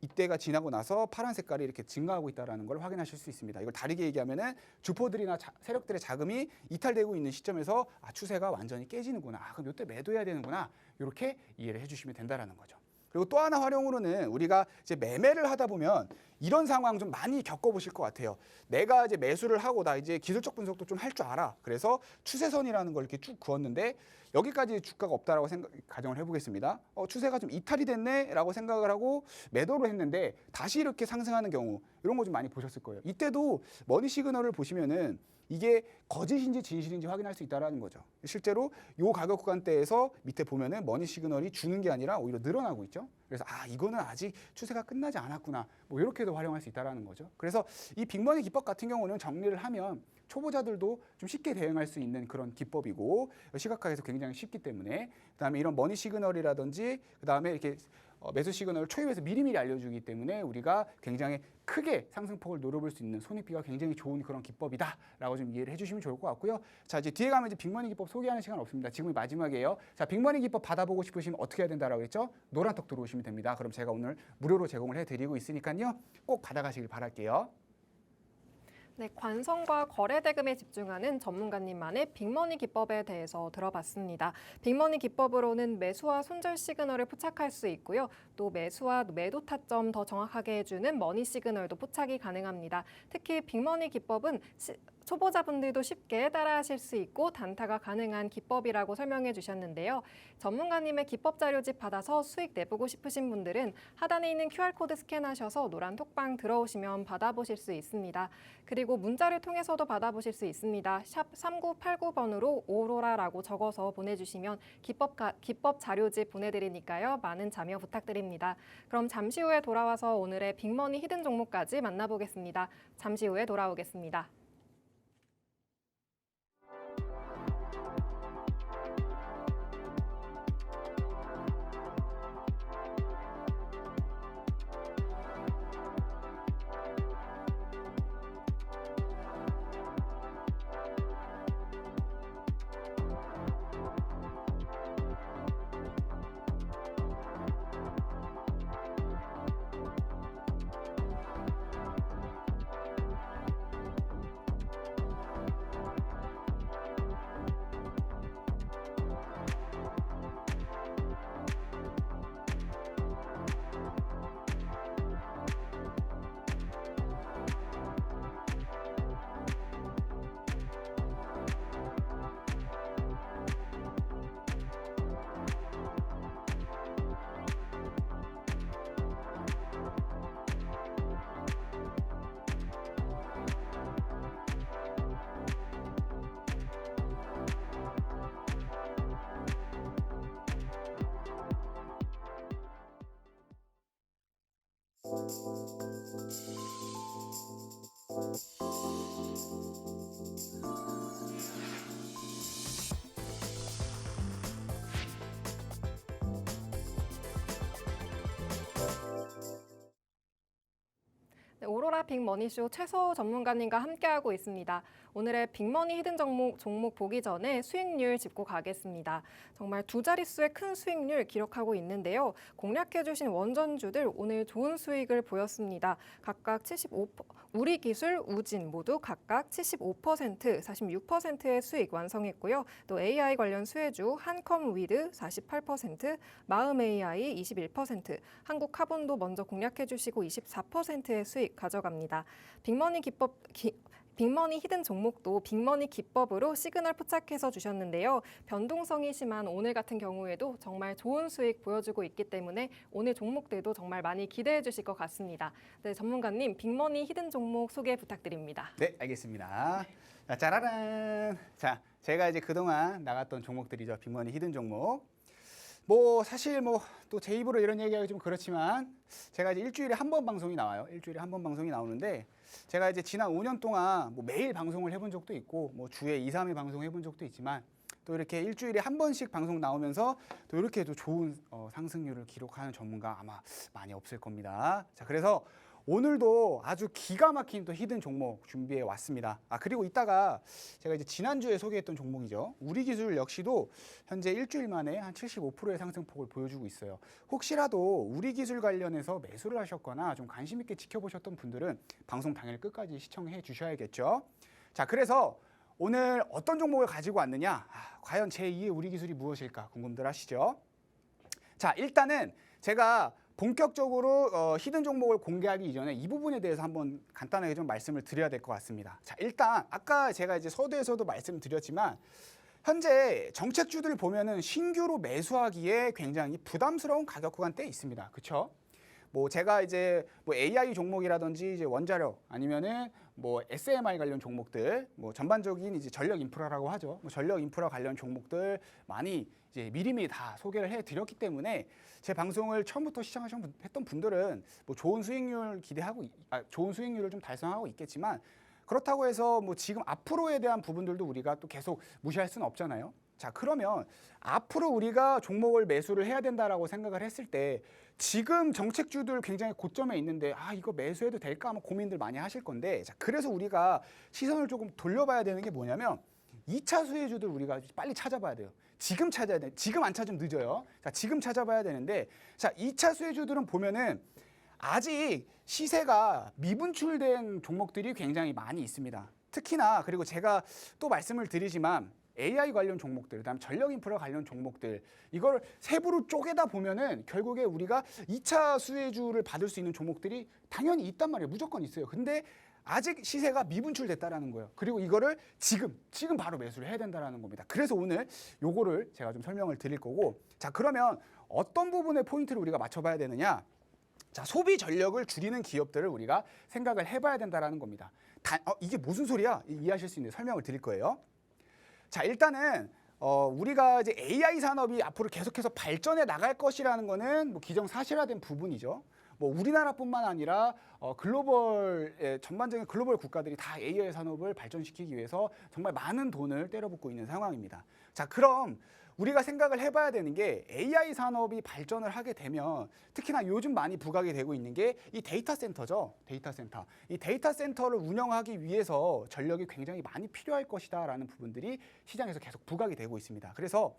이때가 지나고 나서 파란 색깔이 이렇게 증가하고 있다는 걸 확인하실 수 있습니다. 이걸 다르게 얘기하면은 주포들이나 세력들의 자금이 이탈되고 있는 시점에서 추세가 완전히 깨지는구나. 그럼 이때 매도해야 되는구나. 이렇게 이해를 해주시면 된다라는 거죠. 그리고 또 하나 활용으로는 우리가 이제 매매를 하다 보면 이런 상황 좀 많이 겪어보실 것 같아요. 내가 이제 매수를 하고 나 이제 기술적 분석도 좀 할 줄 알아. 그래서 추세선이라는 걸 이렇게 쭉 그었는데 여기까지 주가가 없다라고 가정을 해보겠습니다. 추세가 좀 이탈이 됐네라고 생각을 하고 매도를 했는데 다시 이렇게 상승하는 경우 이런 거 좀 많이 보셨을 거예요. 이때도 머니 시그널을 보시면은 이게 거짓인지 진실인지 확인할 수 있다는 거죠. 실제로 이 가격 구간대에서 밑에 보면은 머니 시그널이 주는 게 아니라 오히려 늘어나고 있죠. 그래서 이거는 아직 추세가 끝나지 않았구나. 뭐 이렇게도 활용할 수 있다는 거죠. 그래서 이 빅머니 기법 같은 경우는 정리를 하면 초보자들도 좀 쉽게 대응할 수 있는 그런 기법이고 시각화해서 굉장히 쉽기 때문에 그다음에 이런 머니 시그널이라든지 그다음에 이렇게 매수 시그널을 초입에서 미리미리 알려주기 때문에 우리가 굉장히 크게 상승폭을 노려볼 수 있는 손익비가 굉장히 좋은 그런 기법이다라고 좀 이해를 해주시면 좋을 것 같고요. 자, 이제 뒤에 가면 이제 빅머니 기법 소개하는 시간 없습니다. 지금이 마지막이에요. 자, 빅머니 기법 받아보고 싶으시면 어떻게 해야 된다라고 했죠? 노란톡 들어오시면 됩니다. 그럼 제가 오늘 무료로 제공을 해드리고 있으니까요. 꼭 받아가시길 바랄게요. 네, 관성과 거래 대금에 집중하는 전문가님만의 빅머니 기법에 대해서 들어봤습니다. 빅머니 기법으로는 매수와 손절 시그널을 포착할 수 있고요. 또 매수와 매도 타점 더 정확하게 해주는 머니 시그널도 포착이 가능합니다. 특히 빅머니 기법은 초보자분들도 쉽게 따라하실 수 있고 단타가 가능한 기법이라고 설명해 주셨는데요. 전문가님의 기법 자료집 받아서 수익 내보고 싶으신 분들은 하단에 있는 QR코드 스캔하셔서 노란 톡방 들어오시면 받아보실 수 있습니다. 그리고 문자를 통해서도 받아보실 수 있습니다. 샵 3989번으로 오로라라고 적어서 보내주시면 기법 자료집 보내드리니까요. 많은 참여 부탁드립니다. 그럼 잠시 후에 돌아와서 오늘의 빅머니 히든 종목까지 만나보겠습니다. 잠시 후에 돌아오겠습니다. 네, 오로라 빅머니쇼 최서우 전문가님과 함께하고 있습니다. 오늘의 빅머니 히든 종목 보기 전에 수익률 짚고 가겠습니다. 정말 두 자릿수의 큰 수익률 기록하고 있는데요. 공략해주신 원전주들 오늘 좋은 수익을 보였습니다. 각각 75%, 우리기술, 우진 모두 각각 75%, 46%의 수익 완성했고요. 또 AI 관련 수혜주 한컴위드 48%, 마음AI 21%, 한국카본도 먼저 공략해주시고 24%의 수익 가져갑니다. 빅머니 히든 종목도 빅머니 기법으로 시그널 포착해서 주셨는데요. 변동성이 심한 오늘 같은 경우에도 정말 좋은 수익 보여주고 있기 때문에 오늘 종목들도 정말 많이 기대해 주실 것 같습니다. 네, 전문가님 빅머니 히든 종목 소개 부탁드립니다. 네, 알겠습니다. 자, 짜라란. 자, 제가 이제 그동안 나갔던 종목들이죠. 빅머니 히든 종목. 뭐 사실 뭐 또 제 입으로 이런 얘기하기 좀 그렇지만 제가 이제 일주일에 한 번 방송이 나와요. 일주일에 한 번 방송이 나오는데 제가 이제 지난 5년 동안 뭐 매일 방송을 해본 적도 있고 뭐 주에 2, 3회 방송해본 적도 있지만 또 이렇게 일주일에 한 번씩 방송 나오면서 또 이렇게 또 좋은 상승률을 기록하는 전문가 아마 많이 없을 겁니다. 자, 그래서 오늘도 아주 기가 막힌 또 히든 종목 준비해 왔습니다. 그리고 이따가 제가 이제 지난주에 소개했던 종목이죠. 우리기술 역시도 현재 일주일 만에 한 75%의 상승폭을 보여주고 있어요. 혹시라도 우리기술 관련해서 매수를 하셨거나 좀 관심 있게 지켜보셨던 분들은 방송 당일 끝까지 시청해 주셔야겠죠. 자, 그래서 오늘 어떤 종목을 가지고 왔느냐? 과연 제2의 우리기술이 무엇일까 궁금들 하시죠? 자, 일단은 제가 본격적으로 히든 종목을 공개하기 이전에 이 부분에 대해서 한번 간단하게 좀 말씀을 드려야 될 것 같습니다. 자, 일단 아까 제가 이제 서두에서도 말씀드렸지만 현재 정책주들 보면은 신규로 매수하기에 굉장히 부담스러운 가격 구간대에 있습니다. 그렇죠? 뭐 제가 이제 뭐 AI 종목이라든지 이제 원자력 아니면은 뭐 SMI 관련 종목들, 뭐 전반적인 이제 전력 인프라라고 하죠. 뭐 전력 인프라 관련 종목들 많이 이제 미리미리 다 소개를 해드렸기 때문에 제 방송을 처음부터 시청하셨던 분들은 뭐 좋은 수익률 기대하고 좋은 수익률을 좀 달성하고 있겠지만 그렇다고 해서 뭐 지금 앞으로에 대한 부분들도 우리가 또 계속 무시할 수는 없잖아요. 자, 그러면 앞으로 우리가 종목을 매수를 해야 된다라고 생각을 했을 때 지금 정책주들 굉장히 고점에 있는데 이거 매수해도 될까 하면 고민들 많이 하실 건데, 자, 그래서 우리가 시선을 조금 돌려봐야 되는 게 뭐냐면 2차 수혜주들 우리가 빨리 찾아봐야 돼요. 지금 찾아야 돼. 지금 안 찾으면 늦어요. 자, 지금 찾아봐야 되는데, 자, 2차 수혜주들은 보면은 아직 시세가 미분출된 종목들이 굉장히 많이 있습니다. 특히나 그리고 제가 또 말씀을 드리지만 AI 관련 종목들, 그다음 전력 인프라 관련 종목들 이걸 세부로 쪼개다 보면은 결국에 우리가 2차 수혜주를 받을 수 있는 종목들이 당연히 있단 말이에요. 무조건 있어요. 근데 아직 시세가 미분출됐다라는 거예요. 그리고 이거를 지금 바로 매수를 해야 된다라는 겁니다. 그래서 오늘 요거를 제가 좀 설명을 드릴 거고, 자, 그러면 어떤 부분에 포인트를 우리가 맞춰봐야 되느냐? 자, 소비 전력을 줄이는 기업들을 우리가 생각을 해봐야 된다라는 겁니다. 이게 무슨 소리야? 이해하실 수 있는 설명을 드릴 거예요. 자, 일단은 우리가 이제 AI 산업이 앞으로 계속해서 발전해 나갈 것이라는 거는 뭐 기정사실화된 부분이죠. 뭐 우리나라뿐만 아니라 글로벌 전반적인 글로벌 국가들이 다 AI 산업을 발전시키기 위해서 정말 많은 돈을 때려붓고 있는 상황입니다. 자, 그럼 우리가 생각을 해봐야 되는 게 AI 산업이 발전을 하게 되면 특히나 요즘 많이 부각이 되고 있는 게 이 데이터 센터죠. 데이터 센터. 이 데이터 센터를 운영하기 위해서 전력이 굉장히 많이 필요할 것이다라는 부분들이 시장에서 계속 부각이 되고 있습니다. 그래서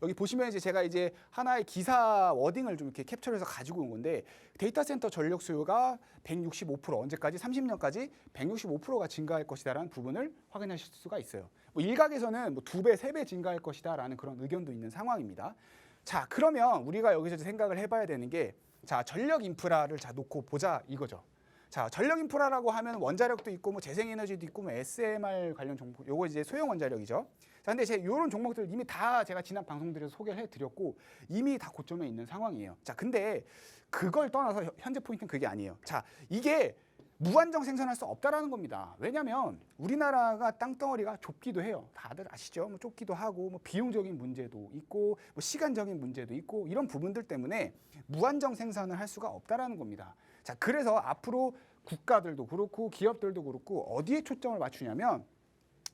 여기 보시면 이제 제가 이제 하나의 기사 워딩을 좀 이렇게 캡처해서 가지고 온 건데, 데이터 센터 전력 수요가 165% 언제까지 30년까지 165%가 증가할 것이다라는 부분을 확인하실 수가 있어요. 뭐 일각에서는 뭐 2배, 3배 증가할 것이다라는 그런 의견도 있는 상황입니다. 자, 그러면 우리가 여기서 생각을 해봐야 되는 게, 자, 전력 인프라를 자 놓고 보자 이거죠. 자, 전력 인프라라고 하면 원자력도 있고 뭐 재생에너지도 있고 뭐 SMR 관련 종목, 요거 이제 소형 원자력이죠. 자, 근데 이런 종목들 이미 다 제가 지난 방송들에서 소개를 해드렸고 이미 다 고점에 있는 상황이에요. 자, 근데 그걸 떠나서 현재 포인트는 그게 아니에요. 자, 이게 무한정 생산할 수 없다라는 겁니다. 왜냐하면 우리나라가 땅덩어리가 좁기도 해요. 다들 아시죠? 뭐 좁기도 하고 뭐 비용적인 문제도 있고 뭐 시간적인 문제도 있고 이런 부분들 때문에 무한정 생산을 할 수가 없다라는 겁니다. 자, 그래서 앞으로 국가들도 그렇고 기업들도 그렇고 어디에 초점을 맞추냐면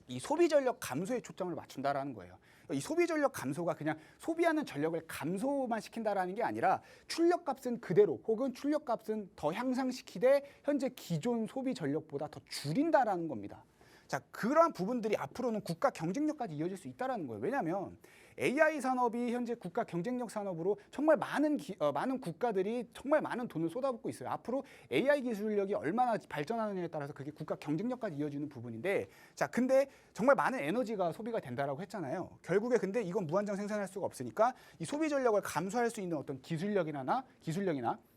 이 소비 전력 감소에 초점을 맞춘다라는 거예요. 이 소비 전력 감소가 그냥 소비하는 전력을 감소만 시킨다라는 게 아니라 출력값은 그대로 혹은 출력값은 더 향상시키되 현재 기존 소비 전력보다 더 줄인다라는 겁니다. 자, 그러한 부분들이 앞으로는 국가 경쟁력까지 이어질 수 있다라는 거예요. 왜냐하면 AI 산업이 현재 국가 경쟁력 산업으로 정말 많은 국가들이 정말 많은 돈을 쏟아붓고 있어요. 앞으로 AI 기술력이 얼마나 발전하느냐에 따라서 그게 국가 경쟁력까지 이어지는 부분인데, 자, 근데 정말 많은 에너지가 소비가 된다라고 했잖아요. 결국에 근데 이건 무한정 생산할 수가 없으니까 이 소비 전력을 감소할 수 있는 어떤 기술력이나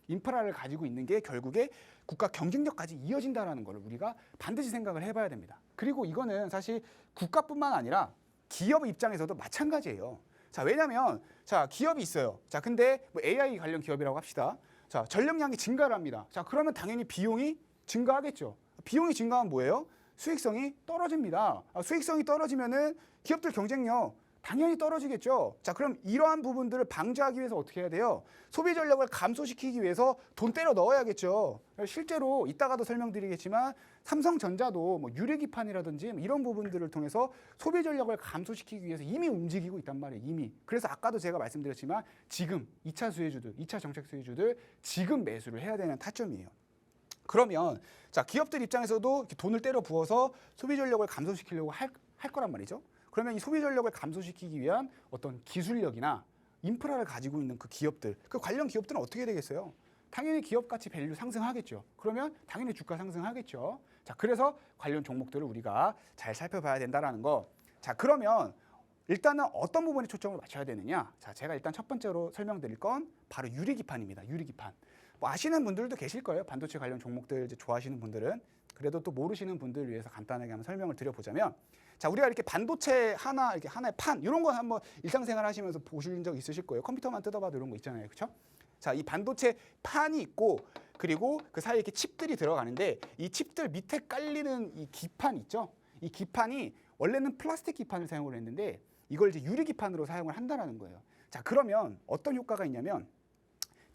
인프라를 가지고 있는 게 결국에 국가 경쟁력까지 이어진다라는 걸 우리가 반드시 생각을 해봐야 됩니다. 그리고 이거는 사실 국가뿐만 아니라 기업 입장에서도 마찬가지예요. 자, 왜냐하면 자, 기업이 있어요. 자, 근데 뭐 AI 관련 기업이라고 합시다. 자, 전력량이 증가를 합니다. 자, 그러면 당연히 비용이 증가하겠죠. 비용이 증가하면 뭐예요? 수익성이 떨어집니다. 수익성이 떨어지면은 기업들 경쟁력 당연히 떨어지겠죠. 자, 그럼 이러한 부분들을 방지하기 위해서 어떻게 해야 돼요? 소비 전력을 감소시키기 위해서 돈 때려 넣어야겠죠. 실제로 이따가도 설명드리겠지만 삼성전자도 뭐 유리기판이라든지 이런 부분들을 통해서 소비 전력을 감소시키기 위해서 이미 움직이고 있단 말이에요. 이미. 그래서 아까도 제가 말씀드렸지만 지금 2차 수혜주들, 2차 정책 수혜주들 지금 매수를 해야 되는 타점이에요. 그러면 자 기업들 입장에서도 이렇게 돈을 때려 부어서 소비 전력을 감소시키려고 할 거란 말이죠. 그러면 이 소비 전력을 감소시키기 위한 어떤 기술력이나 인프라를 가지고 있는 그 기업들, 그 관련 기업들은 어떻게 되겠어요? 당연히 기업 가치 밸류 상승하겠죠. 그러면 당연히 주가 상승하겠죠. 자, 그래서 관련 종목들을 우리가 잘 살펴봐야 된다라는 거. 자, 그러면 일단은 어떤 부분에 초점을 맞춰야 되느냐? 자, 제가 일단 첫 번째로 설명드릴 건 바로 유리기판입니다. 유리기판. 뭐 아시는 분들도 계실 거예요. 반도체 관련 종목들 이제 좋아하시는 분들은. 그래도 또 모르시는 분들을 위해서 간단하게 한번 설명을 드려보자면, 자 우리가 이렇게 반도체 하나 이렇게 하나의 판 이런 거 한번 일상생활 하시면서 보신 적 있으실 거예요. 컴퓨터만 뜯어봐도 이런 거 있잖아요, 그렇죠? 자, 이 반도체 판이 있고 그리고 그 사이에 이렇게 칩들이 들어가는데 이 칩들 밑에 깔리는 이 기판 있죠? 이 기판이 원래는 플라스틱 기판을 사용을 했는데 이걸 이제 유리 기판으로 사용을 한다라는 거예요. 자, 그러면 어떤 효과가 있냐면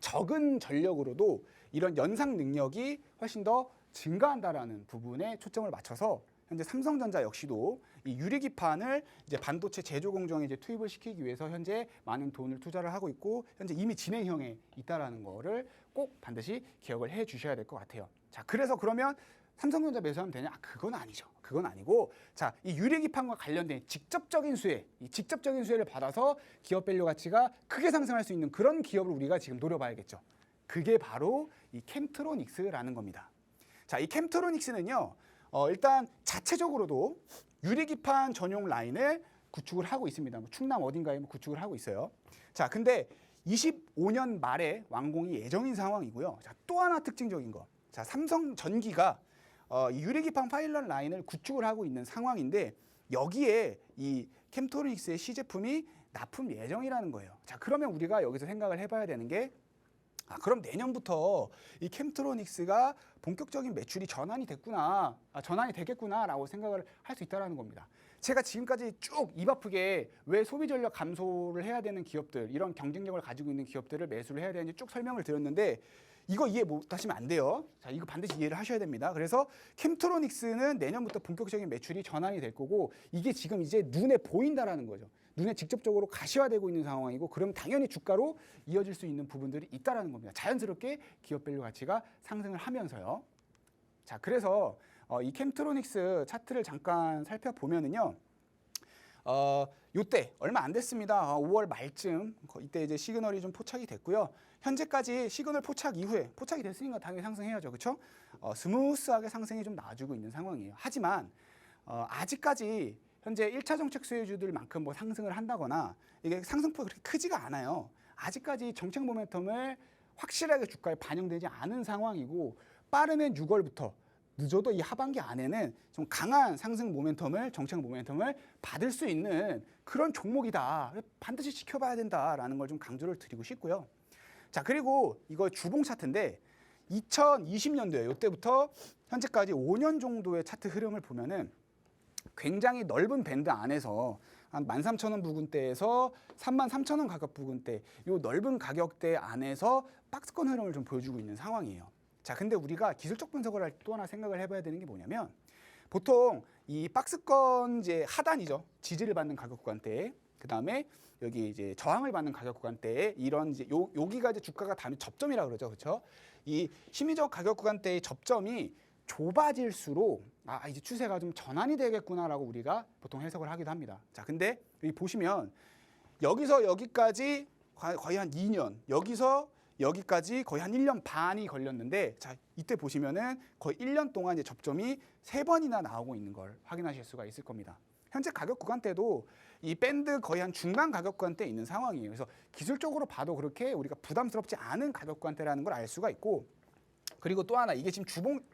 적은 전력으로도 이런 연상 능력이 훨씬 더 증가한다라는 부분에 초점을 맞춰서 현재 삼성전자 역시도 이 유리기판을 이제 반도체 제조 공정에 이제 투입을 시키기 위해서 현재 많은 돈을 투자를 하고 있고 현재 이미 진행형에 있다라는 거를 꼭 반드시 기억을 해 주셔야 될 것 같아요. 자, 그래서 그러면 삼성전자 매수하면 되냐? 아, 그건 아니죠. 그건 아니고 자, 이 유리기판과 관련된 직접적인 수혜, 이 직접적인 수혜를 받아서 기업 밸류 가치가 크게 상승할 수 있는 그런 기업을 우리가 지금 노려봐야겠죠. 그게 바로 이 캠트로닉스라는 겁니다. 자, 이 캠트로닉스는요. 일단 자체적으로도 유리기판 전용 라인을 구축을 하고 있습니다. 뭐 충남 어딘가에 뭐 구축을 하고 있어요. 자, 근데 25년 말에 완공이 예정인 상황이고요. 자, 또 하나 특징적인 거. 자, 삼성전기가 이 유리기판 파일럿 라인을 구축을 하고 있는 상황인데 여기에 이 캠트로닉스의 시제품이 납품 예정이라는 거예요. 자, 그러면 우리가 여기서 생각을 해봐야 되는 게 그럼 내년부터 이 캠트로닉스가 본격적인 매출이 전환이 됐구나, 전환이 되겠구나라고 생각을 할 수 있다는 겁니다. 제가 지금까지 쭉 입 아프게 왜 소비 전력 감소를 해야 되는 기업들, 이런 경쟁력을 가지고 있는 기업들을 매수를 해야 되는지 쭉 설명을 드렸는데 이거 이해 못하시면 안 돼요. 자, 이거 반드시 이해를 하셔야 됩니다. 그래서 캠트로닉스는 내년부터 본격적인 매출이 전환이 될 거고 이게 지금 이제 눈에 보인다라는 거죠. 눈에 직접적으로 가시화되고 있는 상황이고 그럼 당연히 주가로 이어질 수 있는 부분들이 있다라는 겁니다. 자연스럽게 기업 밸류 가치가 상승을 하면서요. 자, 그래서 이 캠트로닉스 차트를 잠깐 살펴보면은요. 요때 얼마 안 됐습니다. 5월 말쯤 이때 이제 시그널이 좀 포착이 됐고요. 현재까지 시그널 포착 이후에 포착이 됐으니까 당연히 상승해야죠, 그렇죠? 스무스하게 상승이 좀 나와주고 있는 상황이에요. 하지만 아직까지 현재 1차 정책 수혜주들만큼 뭐 상승을 한다거나 이게 상승폭이 그렇게 크지가 않아요. 아직까지 정책 모멘텀을 확실하게 주가에 반영되지 않은 상황이고 빠르면 6월부터 늦어도 이 하반기 안에는 좀 강한 상승 모멘텀을 정책 모멘텀을 받을 수 있는 그런 종목이다. 반드시 지켜봐야 된다라는 걸 좀 강조를 드리고 싶고요. 자, 그리고 이거 주봉 차트인데 2020년도에 이때부터 현재까지 5년 정도의 차트 흐름을 보면은 굉장히 넓은 밴드 안에서 한 13,000원 부근대에서 33,000원 가격 부근대 이 넓은 가격대 안에서 박스권 흐름을 좀 보여주고 있는 상황이에요. 자, 근데 우리가 기술적 분석을 할 때 또 하나 생각을 해봐야 되는 게 뭐냐면 보통 이 박스권 이제 하단이죠. 지지를 받는 가격 구간대, 그 다음에 여기 이제 저항을 받는 가격 구간대에 이런 이제 여기가 이제 주가가 다음에 접점이라 그러죠, 그렇죠? 이 심리적 가격 구간대의 접점이 좁아질수록 이제 추세가 좀 전환이 되겠구나라고 우리가 보통 해석을 하기도 합니다. 자, 근데 여기 보시면 여기서 여기까지 거의 한 2년, 여기서 여기까지 거의 한 1년 반이 걸렸는데 자, 이때 보시면은 거의 1년 동안 이제 접점이 3번이나 나오고 있는 걸 확인하실 수가 있을 겁니다. 현재 가격 구간대도 이 밴드 거의 한 중간 가격 구간대에 있는 상황이에요. 그래서 기술적으로 봐도 그렇게 우리가 부담스럽지 않은 가격 구간대라는 걸 알 수가 있고 그리고 또 하나 이게 지금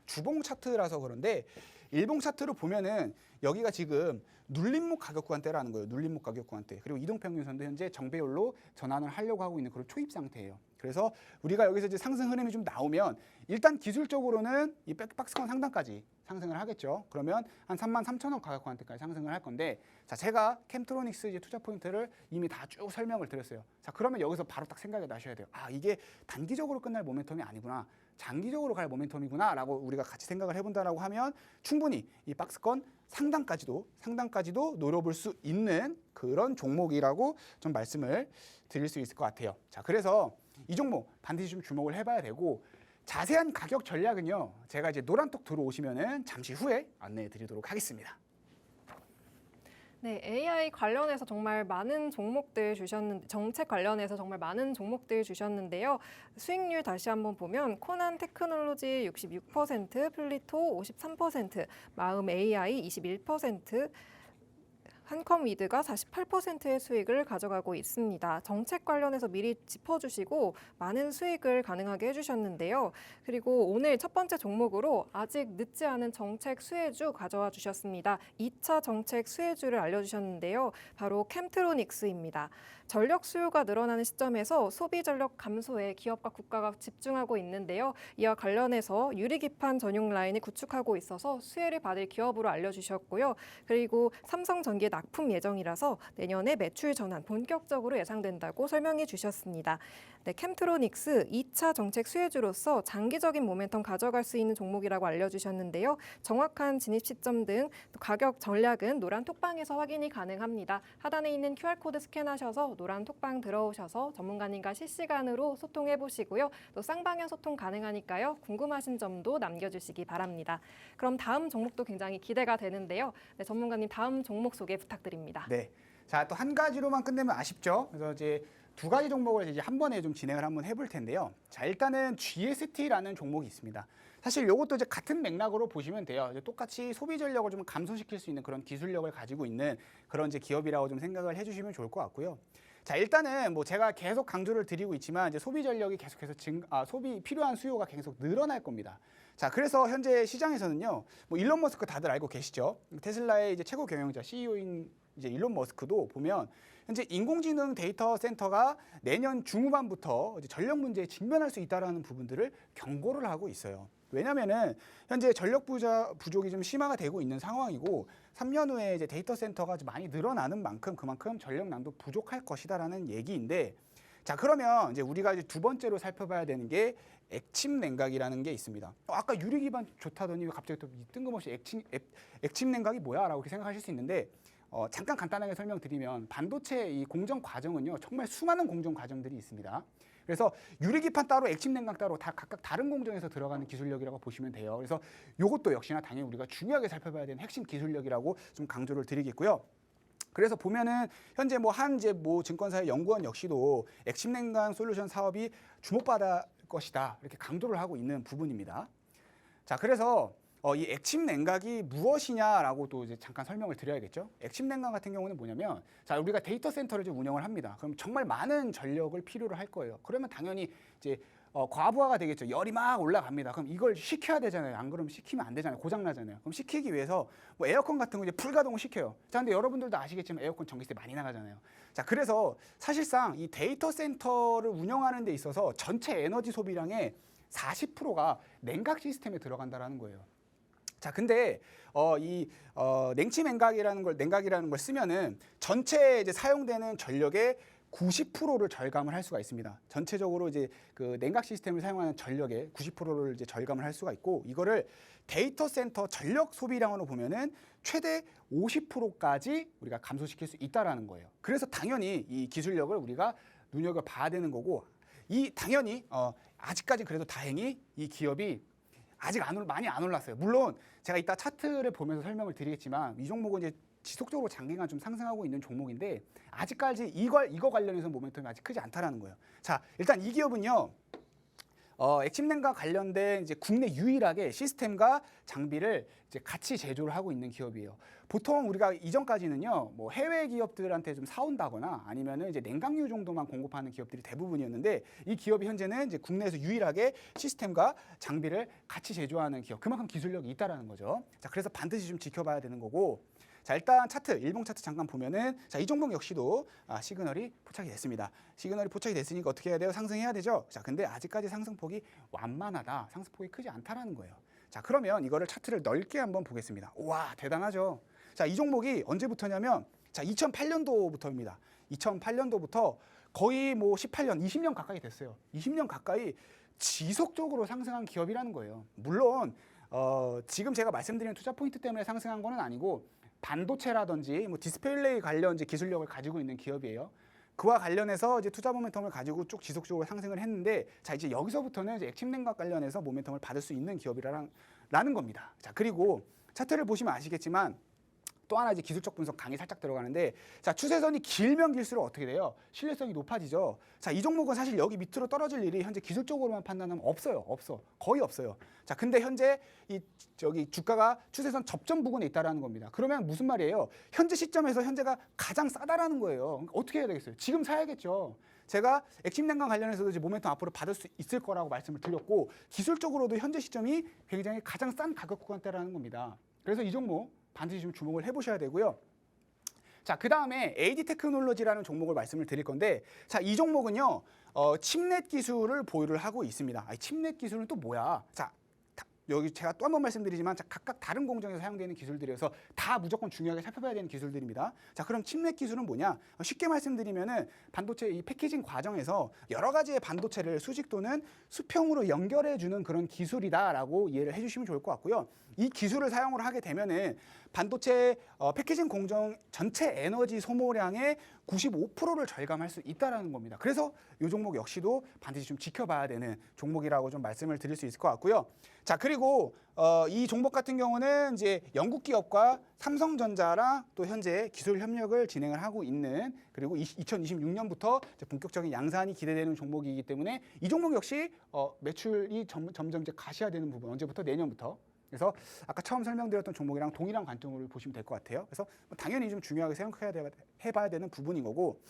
주봉 차트라서 그런데 일봉 차트로 보면은 여기가 지금 눌림목 가격 구간대라는 거예요. 눌림목 가격 구간대. 그리고 이동평균선도 현재 정배열로 전환을 하려고 하고 있는 그런 초입 상태예요. 그래서 우리가 여기서 이제 상승 흐름이 좀 나오면 일단 기술적으로는 이 박스권 상단까지 상승을 하겠죠. 그러면 한 33,000원 가격 구간대까지 상승을 할 건데 자, 제가 캠트로닉스 이제 투자 포인트를 이미 다 쭉 설명을 드렸어요. 자, 그러면 여기서 바로 딱 생각이 나셔야 돼요. 이게 단기적으로 끝날 모멘텀이 아니구나. 장기적으로 갈 모멘텀이구나라고 우리가 같이 생각을 해본다라고 하면 충분히 이 박스권 상단까지도 노려볼 수 있는 그런 종목이라고 좀 말씀을 드릴 수 있을 것 같아요. 자, 그래서 이 종목 반드시 좀 주목을 해봐야 되고 자세한 가격 전략은요, 제가 이제 노란톡 들어오시면은 잠시 후에 안내해 드리도록 하겠습니다. 네, AI 관련해서 정말 많은 종목들 주셨는데 정책 관련해서 정말 많은 종목들 주셨는데요. 수익률 다시 한번 보면 코난 테크놀로지 66%, 플리토 53%, 마음 AI 21%, 한컴위드가 48%의 수익을 가져가고 있습니다. 정책 관련해서 미리 짚어주시고 많은 수익을 가능하게 해주셨는데요. 그리고 오늘 첫 번째 종목으로 아직 늦지 않은 정책 수혜주 가져와 주셨습니다. 2차 정책 수혜주를 알려주셨는데요. 바로 캠트로닉스입니다. 전력 수요가 늘어나는 시점에서 소비 전력 감소에 기업과 국가가 집중하고 있는데요. 이와 관련해서 유리기판 전용 라인을 구축하고 있어서 수혜를 받을 기업으로 알려주셨고요. 그리고 삼성전기의 납품 예정이라서 내년에 매출 전환 본격적으로 예상된다고 설명해 주셨습니다. 네, 캠트로닉스 2차 정책 수혜주로서 장기적인 모멘텀 가져갈 수 있는 종목이라고 알려주셨는데요. 정확한 진입 시점 등 가격 전략은 노란 톡방에서 확인이 가능합니다. 하단에 있는 QR코드 스캔하셔서 노란 톡방 들어오셔서 전문가님과 실시간으로 소통해 보시고요. 또 쌍방향 소통 가능하니까요. 궁금하신 점도 남겨주시기 바랍니다. 그럼 다음 종목도 굉장히 기대가 되는데요. 네, 전문가님 다음 종목 소개 부탁드립니다. 네. 자, 또 한 가지로만 끝내면 아쉽죠. 그래서 이제 두 가지 종목을 이제 한 번에 좀 진행을 한번 해볼 텐데요. 자, 일단은 GST라는 종목이 있습니다. 사실 이것도 이제 같은 맥락으로 보시면 돼요. 이제 똑같이 소비 전력을 좀 감소시킬 수 있는 그런 기술력을 가지고 있는 그런 이제 기업이라고 좀 생각을 해주시면 좋을 것 같고요. 자, 일단은 뭐 제가 계속 강조를 드리고 있지만 이제 소비 전력이 계속해서 소비 필요한 수요가 계속 늘어날 겁니다. 자, 그래서 현재 시장에서는요, 뭐 일론 머스크 다들 알고 계시죠? 테슬라의 이제 최고 경영자 CEO인 이제 일론 머스크도 보면 현재 인공지능 데이터 센터가 내년 중후반부터 이제 전력 문제에 직면할 수 있다라는 부분들을 경고를 하고 있어요. 왜냐면은 현재 전력 부족이 좀 심화가 되고 있는 상황이고 3년 후에 이제 데이터 센터가 좀 많이 늘어나는 만큼 그만큼 전력량도 부족할 것이다라는 얘기인데, 자, 그러면 이제 우리가 이제 두 번째로 살펴봐야 되는 게 액침 냉각이라는 게 있습니다. 아까 유리 기반 좋다더니 왜 갑자기 또 뜬금없이 액침 냉각이 뭐야라고 생각하실 수 있는데, 잠깐 간단하게 설명드리면 반도체 이 공정 과정은요, 정말 수많은 공정 과정들이 있습니다. 그래서 유리기판 따로 액침 냉각 따로 다 각각 다른 공정에서 들어가는 기술력이라고 보시면 돼요. 그래서 이것도 역시나 당연히 우리가 중요하게 살펴봐야 되는 핵심 기술력이라고 좀 강조를 드리겠고요. 그래서 보면은 현재 뭐 한 이제 뭐 증권사의 연구원 역시도 액침 냉각 솔루션 사업이 주목받을 것이다 이렇게 강조를 하고 있는 부분입니다. 자, 그래서 이 액침 냉각이 무엇이냐라고 또 이제 잠깐 설명을 드려야겠죠. 액침 냉각 같은 경우는 뭐냐면, 자, 우리가 데이터 센터를 좀 운영을 합니다. 그럼 정말 많은 전력을 필요로 할 거예요. 그러면 당연히 이제 과부하가 되겠죠. 열이 막 올라갑니다. 그럼 이걸 식혀야 되잖아요. 안 그러면 식히면 안 되잖아요. 고장 나잖아요. 그럼 식히기 위해서 뭐 에어컨 같은 거 이제 풀가동을 시켜요. 자, 근데 여러분들도 아시겠지만 에어컨 전기세 많이 나가잖아요. 자, 그래서 사실상 이 데이터 센터를 운영하는 데 있어서 전체 에너지 소비량의 40%가 냉각 시스템에 들어간다라는 거예요. 자, 근데 냉치 냉각이라는 걸 쓰면은 전체 이제 사용되는 전력의 90%를 절감을 할 수가 있습니다. 전체적으로 이제 그 냉각 시스템을 사용하는 전력의 90%를 이제 절감을 할 수가 있고, 이거를 데이터 센터 전력 소비량으로 보면은 최대 50%까지 우리가 감소시킬 수 있다라는 거예요. 그래서 당연히 이 기술력을 우리가 눈여겨 봐야 되는 거고, 당연히 아직까지 그래도 다행히 이 기업이 아직 많이 안 올랐어요. 물론 제가 이따 차트를 보면서 설명을 드리겠지만 이 종목은 이제 지속적으로 장기간 좀 상승하고 있는 종목인데 아직까지 이거 관련해서 모멘텀이 아직 크지 않다라는 거예요. 자, 일단 이 기업은요, 액침 냉각 관련된 이제 국내 유일하게 시스템과 장비를 이제 같이 제조를 하고 있는 기업이에요. 보통 우리가 이전까지는요, 뭐 해외 기업들한테 좀 사온다거나 아니면은 이제 냉각유 정도만 공급하는 기업들이 대부분이었는데, 이 기업이 현재는 이제 국내에서 유일하게 시스템과 장비를 같이 제조하는 기업, 그만큼 기술력이 있다라는 거죠. 자, 그래서 반드시 좀 지켜봐야 되는 거고. 자, 일단 차트, 일봉 차트 잠깐 보면은, 자, 이 종목 역시도 시그널이 포착이 됐습니다. 시그널이 포착이 됐으니까 어떻게 해야 돼요? 상승해야 되죠. 자, 근데 아직까지 상승폭이 완만하다, 상승폭이 크지 않다라는 거예요. 자, 그러면 이거를 차트를 넓게 한번 보겠습니다. 와, 대단하죠. 자, 이 종목이 언제부터냐면, 자, 2008년도부터입니다. 2008년도부터 거의 뭐 18년, 20년 가까이 됐어요. 20년 가까이 지속적으로 상승한 기업이라는 거예요. 물론 지금 제가 말씀드리는 투자 포인트 때문에 상승한 거는 아니고, 반도체라든지 뭐 디스플레이 관련 이제 기술력을 가지고 있는 기업이에요. 그와 관련해서 이제 투자 모멘텀을 가지고 쭉 지속적으로 상승을 했는데, 자 이제 여기서부터는 이제 액침냉각 관련해서 모멘텀을 받을 수 있는 기업이라는 겁니다. 자 그리고 차트를 보시면 아시겠지만 또 하나 이제 기술적 분석 강의 살짝 들어가는데, 자 추세선이 길면 길수록 어떻게 돼요? 신뢰성이 높아지죠. 자 이 종목은 사실 여기 밑으로 떨어질 일이 현재 기술적으로만 판단하면 없어요. 거의 없어요. 자 근데 현재 저기 주가가 추세선 접점 부근에 있다라는 겁니다. 그러면 무슨 말이에요? 현재 시점에서 현재가 가장 싸다라는 거예요. 그러니까 어떻게 해야 되겠어요? 지금 사야겠죠. 제가 액침냉각 관련해서도 이제 모멘텀 앞으로 받을 수 있을 거라고 말씀을 드렸고, 기술적으로도 현재 시점이 굉장히 가장 싼 가격 구간대라는 겁니다. 그래서 이 종목 반드시 좀 주목을 해보셔야 되고요. 자, 그 다음에 AD 테크놀로지라는 종목을 말씀을 드릴 건데, 자, 이 종목은요, 칩넷 기술을 보유를 하고 있습니다. 칩넷 기술은 또 뭐야? 자, 여기 제가 또 한 번 말씀드리지만 각각 다른 공정에서 사용되는 기술들이어서 다 무조건 중요하게 살펴봐야 되는 기술들입니다. 자, 그럼 칩넷 기술은 뭐냐? 쉽게 말씀드리면은 반도체 이 패키징 과정에서 여러 가지의 반도체를 수직 또는 수평으로 연결해 주는 그런 기술이다라고 이해를 해주시면 좋을 것 같고요. 이 기술을 사용을 하게 되면은 반도체 패키징 공정 전체 에너지 소모량의 95%를 절감할 수 있다라는 겁니다. 그래서 이 종목 역시도 반드시 좀 지켜봐야 되는 종목이라고 좀 말씀을 드릴 수 있을 것 같고요. 자, 그리고 이 종목 같은 경우는 이제 영국 기업과 삼성전자랑 또 현재 기술 협력을 진행을 하고 있는, 그리고 2026년부터 본격적인 양산이 기대되는 종목이기 때문에 이 종목 역시 매출이 점점 이제 가시화되는 부분, 언제부터? 내년부터. 그래서 아까 처음 설명드렸던 종목이랑 동일한 관점으로 보시면 될 것 같아요. 그래서 당연히 좀 중요하게 해봐야 되는 부분인 거고,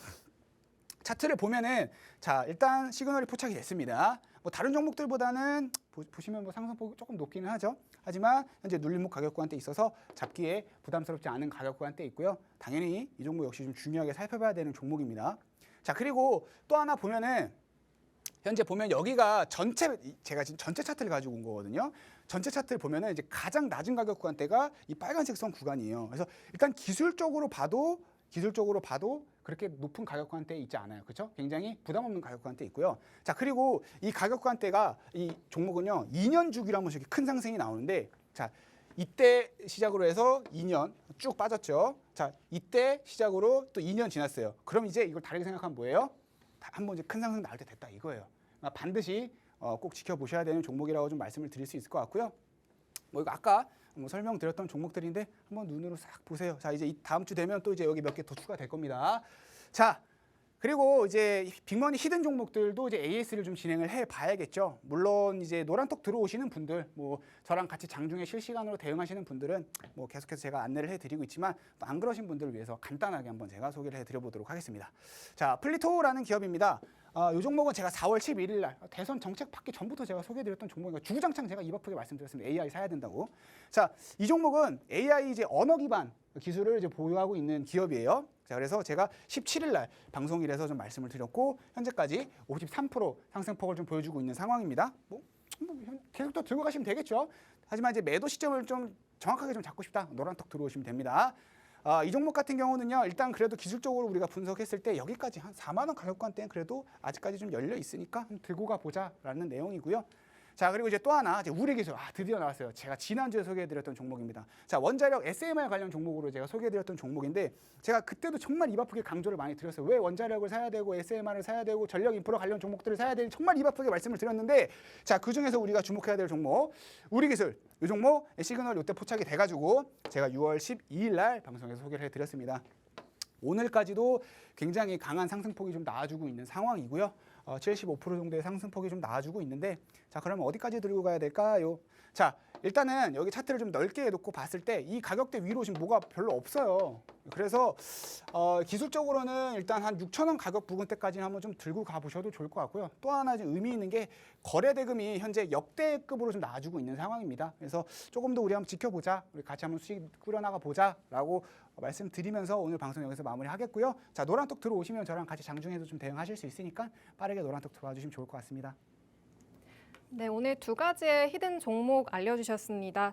차트를 보면은 자 일단 시그널이 포착이 됐습니다. 뭐 다른 종목들보다는 보시면 뭐 상승폭이 조금 높기는 하죠. 하지만 현재 눌림목 가격 구간대에 있어서 잡기에 부담스럽지 않은 가격 구간대에 있고요. 당연히 이 종목 역시 좀 중요하게 살펴봐야 되는 종목입니다. 자 그리고 또 하나 보면은 현재 보면 여기가 제가 지금 전체 차트를 가지고 온 거거든요. 전체 차트를 보면은 이제 가장 낮은 가격 구간대가 이 빨간색 선 구간이에요. 그래서 일단 기술적으로 봐도 그렇게 높은 가격 구간대에 있지 않아요. 그렇죠? 굉장히 부담 없는 가격 구간대에 있고요. 자, 그리고 이 가격 구간대가 이 종목은요. 2년 주기로 한 번씩 큰 상승이 나오는데, 자, 이때 시작으로 해서 2년 쭉 빠졌죠. 자, 이때 시작으로 또 2년 지났어요. 그럼 이제 이걸 다르게 생각하면 뭐예요? 한번 이제 큰 상승 나올 때 됐다 이거예요. 반드시 꼭 지켜보셔야 되는 종목이라고 좀 말씀을 드릴 수 있을 것 같고요. 뭐 이거 아까 뭐 설명드렸던 종목들인데 한번 눈으로 싹 보세요. 자 이제 다음 주 되면 또 이제 여기 몇 개 더 추가될 겁니다. 자 그리고 이제 빅머니 히든 종목들도 이제 AS를 좀 진행을 해봐야겠죠. 물론 이제 노란톡 들어오시는 분들, 뭐 저랑 같이 장중에 실시간으로 대응하시는 분들은 뭐 계속해서 제가 안내를 해드리고 있지만 또 안 그러신 분들을 위해서 간단하게 한번 제가 소개를 해드려보도록 하겠습니다. 자 플리토라는 기업입니다. 이 종목은 제가 4월 11일 날 대선 정책 받기 전부터 제가 소개해드렸던 종목이고 주구장창 제가 입 아프게 말씀드렸습니다. AI 사야 된다고. 자, 이 종목은 AI 이제 언어 기반 기술을 이제 보유하고 있는 기업이에요. 자, 그래서 제가 17일 날 방송일에서 좀 말씀을 드렸고 현재까지 53% 상승폭을 좀 보여주고 있는 상황입니다. 뭐 계속 또 들고 가시면 되겠죠. 하지만 이제 매도 시점을 좀 정확하게 좀 잡고 싶다. 노란톡 들어오시면 됩니다. 이 종목 같은 경우는요. 일단 그래도 기술적으로 우리가 분석했을 때 여기까지 한 4만 원 가격권대는 그래도 아직까지 좀 열려 있으니까 들고 가보자라는 내용이고요. 자 그리고 이제 또 하나 이제 우리 기술 드디어 나왔어요. 제가 지난주에 소개해드렸던 종목입니다. 자 원자력 SMR 관련 종목으로 제가 소개해드렸던 종목인데 제가 그때도 정말 입 아프게 강조를 많이 드렸어요. 왜 원자력을 사야 되고 SMR을 사야 되고 전력 인프라 관련 종목들을 사야 되는지 정말 입 아프게 말씀을 드렸는데 자 그중에서 우리가 주목해야 될 종목 우리 기술 이 종목 시그널 이때 포착이 돼가지고 제가 6월 12일 날 방송에서 소개를 해드렸습니다. 오늘까지도 굉장히 강한 상승폭이 좀 나와주고 있는 상황이고요. 75% 정도의 상승폭이 좀 나와주고 있는데 자 그러면 어디까지 들고 가야 될까요? 자 일단은 여기 차트를 좀 넓게 놓고 봤을 때 이 가격대 위로 지금 뭐가 별로 없어요. 그래서 기술적으로는 일단 한 6,000원 가격 부근대까지는 한번 좀 들고 가보셔도 좋을 것 같고요. 또 하나 좀 의미 있는 게 거래 대금이 현재 역대급으로 좀 나와주고 있는 상황입니다. 그래서 조금 더 우리 한번 지켜보자, 우리 같이 한번 수익 꾸려나가 보자라고 말씀드리면서 오늘 방송 여기서 마무리하겠고요. 자 노란톡 들어오시면 저랑 같이 장중에도 좀 대응하실 수 있으니까 빠르게 노란톡 들어와 주시면 좋을 것 같습니다. 네, 오늘 두 가지의 히든 종목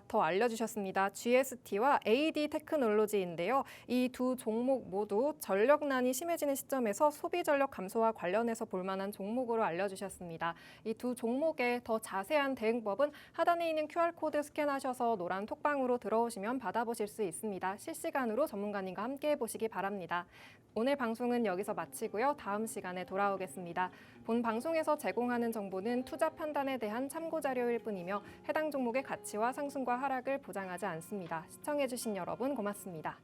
더 알려주셨습니다. GST와 AD 테크놀로지인데요. 이 두 종목 모두 전력난이 심해지는 시점에서 소비 전력 감소와 관련해서 볼 만한 종목으로 알려주셨습니다. 이 두 종목의 더 자세한 대응법은 하단에 있는 QR코드 스캔하셔서 노란 톡방으로 들어오시면 받아보실 수 있습니다. 실시간으로 전문가님과 함께 해보시기 바랍니다. 오늘 방송은 여기서 마치고요. 다음 시간에 돌아오겠습니다. 본 방송에서 제공하는 정보는 투자 판단에 대한 참고 자료일 뿐이며 해당 종목의 가치와 상승과 하락을 보장하지 않습니다. 시청해주신 여러분 고맙습니다.